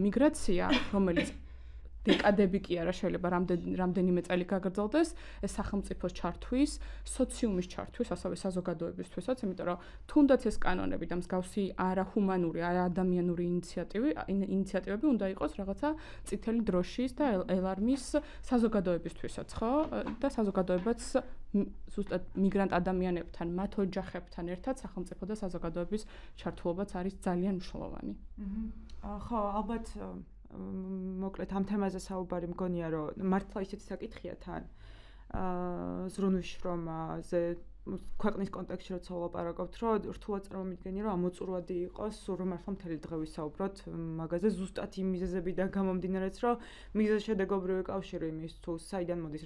მიგრაცია, რომელიც დეკადები კი არა შეიძლება რამდენიმე წელი გაგრძელდეს, ეს სახელმწიფოს ჩართვის, სოციუმის ჩართვის, ასევე საზოგადოებისთვისაც, იმიტომ რომ თუნდაც ეს კანონები და მსგავსი არაჰუმანური, არაადამიანური ინიციატივები უნდა იყოს რაღაცა წითელი დროშის და ელარმის საზოგადოებისთვისაც, ხო? და საზოგადოებაც ზუსტად მიგრანტ ადამიანებთან, მათ ოჯახებთან ერთად სახელმწიფო და საზოგადოების ჩართულობაც არის ძალიან მნიშვნელოვანი.
ხო, ალბათ მოკლედ ამ თემაზე საუბარი მგონია, რომ მართლა ისეთი საკითხია თან ზრუნვის შრომაზე ქვეყნის კონტექსტში როცა ვლაპარაკობთ, რომ რთულად წარმომიდგენია, რომ ამოწურვადი იყოს, სულ რომ მართლა მთელი დღე ვისაუბროთ მაგაზე, ზუსტად იმ მიზეზებიდან გამომდინარეც, რომ მიზეზშედეგობრივი კავშირი იმის თუ საიდან მოდის,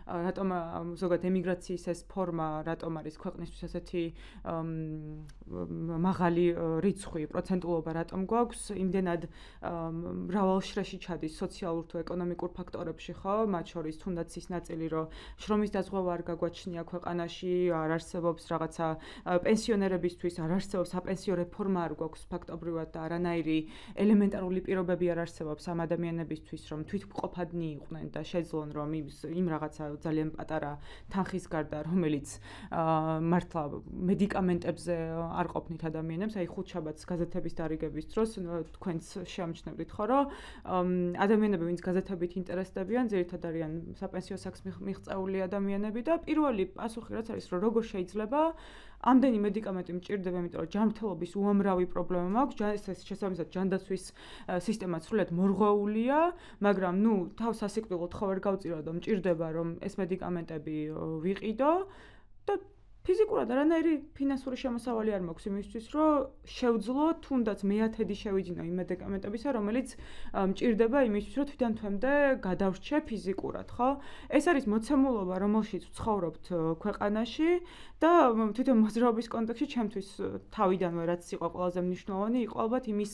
რატომ ზოგადად ემიგრაციის ეს ფორმა, რატომ არის ქვეყნისთვის ესეთი მაღალი რიცხვი, პროცენტულობა რატომ გვაქვს, იმდენად მრავალ შრეში ჩადის სოციალურ თუ ეკონომიკურ ფაქტორებში, ხო, მათ შორის თუნდაც ის ნაწილი, რომ შრომის დაზღვევა არ გაგვაჩნია ქვეყანაში, არ არსებობს რაღაცა პენსიონერებისთვის, არ არსებობს საპენსიო რეფორმა არ გვაქვს ფაქტობრივად და არანაირი ელემენტარული პირობები არ არსებობს ამ ადამიანებისთვის, რომ თვითმყოფადნი იყვნენ და შეძლონ, რომ იმ რაღაცა ძალიან პატარა თანხის გარდა, რომელიც მართლა მედიკამენტებზე არ ყოფნით ადამიანებს, აი ხუთშაბათს გაზეთების დარიგების დროს თქვენც შეამჩნევდით ხო, რომ ადამიანები, ვინც გაზეთებით ინტერესდებიან, ძირითადად არიან საპენსიო საქმის მიღწეული ადამიანები და პირველი პასუხი რაც არის, რომ როგორ შეიძლება ამდენი მედიკამენტი მჭირდება, იმიტომ რომ ჯანმრთელობის უამრავი პრობლემა მაქვს, ეს შესაბამისად ჯანდაცვის სისტემა სრულიად მორღვეულია, მაგრამ თავს სასიკვდილოდ ხო ვერ გავწიროთ, რომ მჭირდება, რომ ეს მედიკამენტები ვიყიდო და ფიზიკურად არანაირი ფინანსური შემოსავალი არ მაქვს იმისთვის, რომ შევძლო თუნდაც მეათედი შევიძინო იმ მედიკამენტებისა, რომელიც მჭირდება იმისთვის, რომ თვითონ თვემდე გადავრჩე ფიზიკურად, ხო? ეს არის მოცემულობა, რომელშიც ვცხოვრობთ ქვეყანაში და თვითონ მოძრაობის კონტექსტში ჩემთვის თავიდანვე რაც იყო ყველაზე მნიშვნელოვანი, იყო ალბათ იმის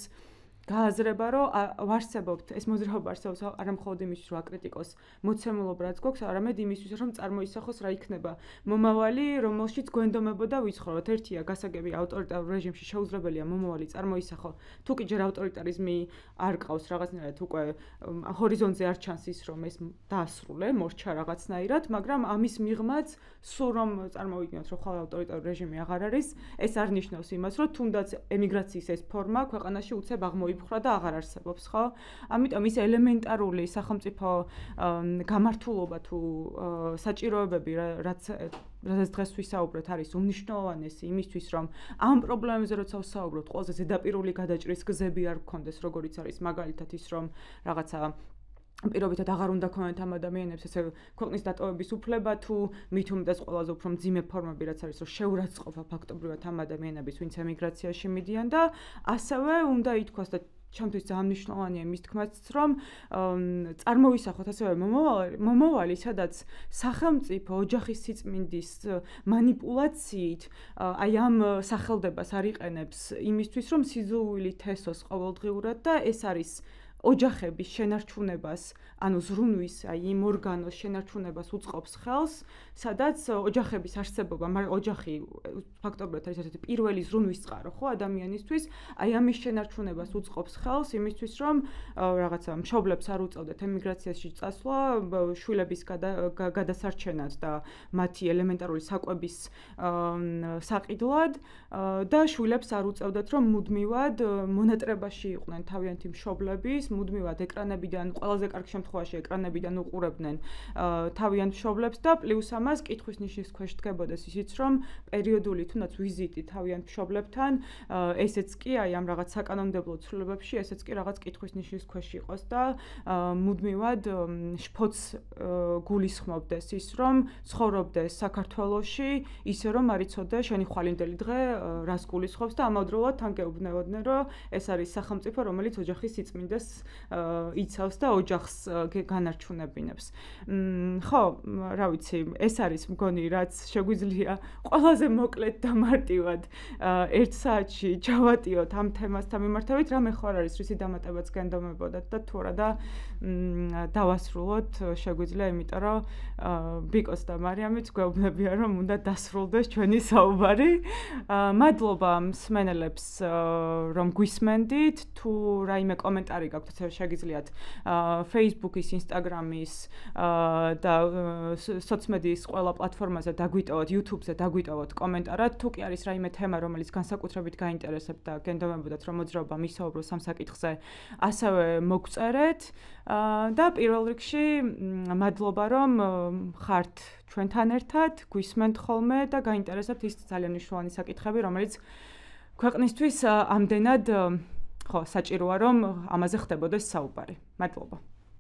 გააზრება, რომ ვარსებობთ, ეს მოძრაობა არსებობს არა მხოლოდ იმისთვის, რომ აკრიტიკოს მოცემულობა რაც გვაქვს, არამედ იმისთვის, რომ წარმოისახოს რა იქნება მომავალი, რომელშიც გვენდომებოდა ვიცხოვროთ. ერთია გასაგები ავტორიტარულ რეჟიმში შეუძლებელია მომავალი წარმოისახო, თუ კი ჯერ ავტორიტარიზმი არ ყავს რაღაცნაირად უკვე ჰორიზონტზე არ ჩანს ის, რომ ეს დაასრულე, მორჩა რაღაცნაირად, მაგრამ ამის მიღმაც სულ რომ წარმოვიდგინოთ, რომ ხვალ ავტორიტარული რეჟიმი აღარ არის, ეს არ ნიშნავს იმას, რომ თუნდაც ემიგრაციის ეს ფორმა ქვეყანაში უცებ აღმოიფხვრა და აღარ არსებობს, ხო? ამიტომ ის ელემენტარული სახელმწიფო გამართულობა თუ საჭიროებები, რაც დღეს ვისაუბრეთ, არის უმნიშვნელოვანესი იმისთვის, რომ ამ პრობლემებზე როცა ვსაუბრობთ, ყველაზე ზედაპირული გადაჭრის გზები არ გქონდეს, როგორიც არის მაგალითად ის, რომ რაღაცა პირობითად აღარ უნდა ქონათ ამ ადამიანებს ესე ქვეყნის დატოვების უფლება თუ მით უმეტეს ყველაზე უფრო მძიმე ფორმები რაც არის, რომ შეურაცხყოფა ფაქტობრივად ამ ადამიანების, ვინც ემიგრაციაში მიდიან და ასევე უნდა ითქვას და ჩემთვის ძალიან მნიშვნელოვანია იმის თქმაც, რომ წარმოვისახოთ ასევე მომავალი, სადაც სახელმწიფო ოჯახის სიწმინდის მანიპულაციით აი ამ სახელდებას არ იყენებს იმისთვის, რომ სიძულვილი თესოს ყოველდღიურად და ეს არის ოჯახების შენარჩუნებას, ანუ ზრუნვის, აი იმ ორგანოს შენარჩუნებას უწყობს ხელს, სადაც ოჯახების არსებობა, ოჯახი ფაქტობრივად არის ერთ-ერთი პირველი ზრუნვის წყარო, ხო, ადამიანისთვის, აი ამის შენარჩუნებას უწყობს ხელს იმისთვის, რომ რაღაცა მშობლებს არ უწევდეთ ემიგრაციაში წასვლა, შვილების გადასარჩენად და მათი ელემენტარული საკვების საყიდლად და შვილებს არ უწევდეთ, რომ მუდმივად მონატრებაში იყვნენ თავიანთი მშობლების მუდმივად ეკრანებიდან, ყველაზე კარგ შემთხვევაში ეკრანებიდან უყურებდნენ თავიანთ მშობლებს და პლუს ამას კითხვის ნიშნის ქვეშ დგებოდეს ისიც, რომ პერიოდული თუნდაც ვიზიტი თავიანთ მშობლებთან, ესეც კი აი ამ რაღაც საკანონმდებლო ცვლილებებში, ესეც კი რაღაც კითხვის ნიშნის ქვეშ იყოს და მუდმივად შფოთს გულისხმობდეს ის, რომ ცხოვრობდეს საქართველოში, ისე რომ არ იცოდე შენი ხვალინდელი დღე რას გულისხმობს და ამავდროულად თან გეუბნებოდნენ, რომ ეს არის სახელმწიფო, რომელიც ოჯახის სიწმინდეს იცავს და ოჯახს განარჩუნებინებს. ხო, რა ვიცი, ეს არის მგონი, რაც შეგვიძლია ყველაზე მოკლედ და მარტივად 1 საათში ჩავატიოთ ამ თემასთან მიმართებით, რამე ხო არ არის, რისი დამატებაც გენდომებოდათ და თუ არა და დავასრულოთ შეგვიძლია, იმიტომ რომ ბიკოს და მარიამიც გვეუბნებიან, რომ უნდა დასრულდეს ჩვენი საუბარი. მადლობა მსმენელებს, რომ გვისმენდით, თუ რაიმე კომენტარი გაქვთ, ასევე შეგიძლიათ Facebook-ის, Instagram-ის და სოციმედიის ყველა პლატფორმაზე დაგვიტოვოთ, YouTube-ზე დაგვიტოვოთ კომენტარად, თუ კი არის რაიმე თემა, რომელიც განსაკუთრებით გაინტერესებთ და გენდომებოდათ, რომ მოძრაობა მისაუბროს ამ საკითხზე, ასევე მოგწერეთ და პირველ რიგში მადლობა, რომ ხართ ჩვენთან ერთად, გვისმენთ ხოლმე და გაინტერესებთ ის ძალიან მნიშვნელოვანი საკითხები, რომელიც ქვეყნისთვის ამდენად ხო, საჭიროა, რომ ამაზე ხდებოდეს საუბარი. მადლობა.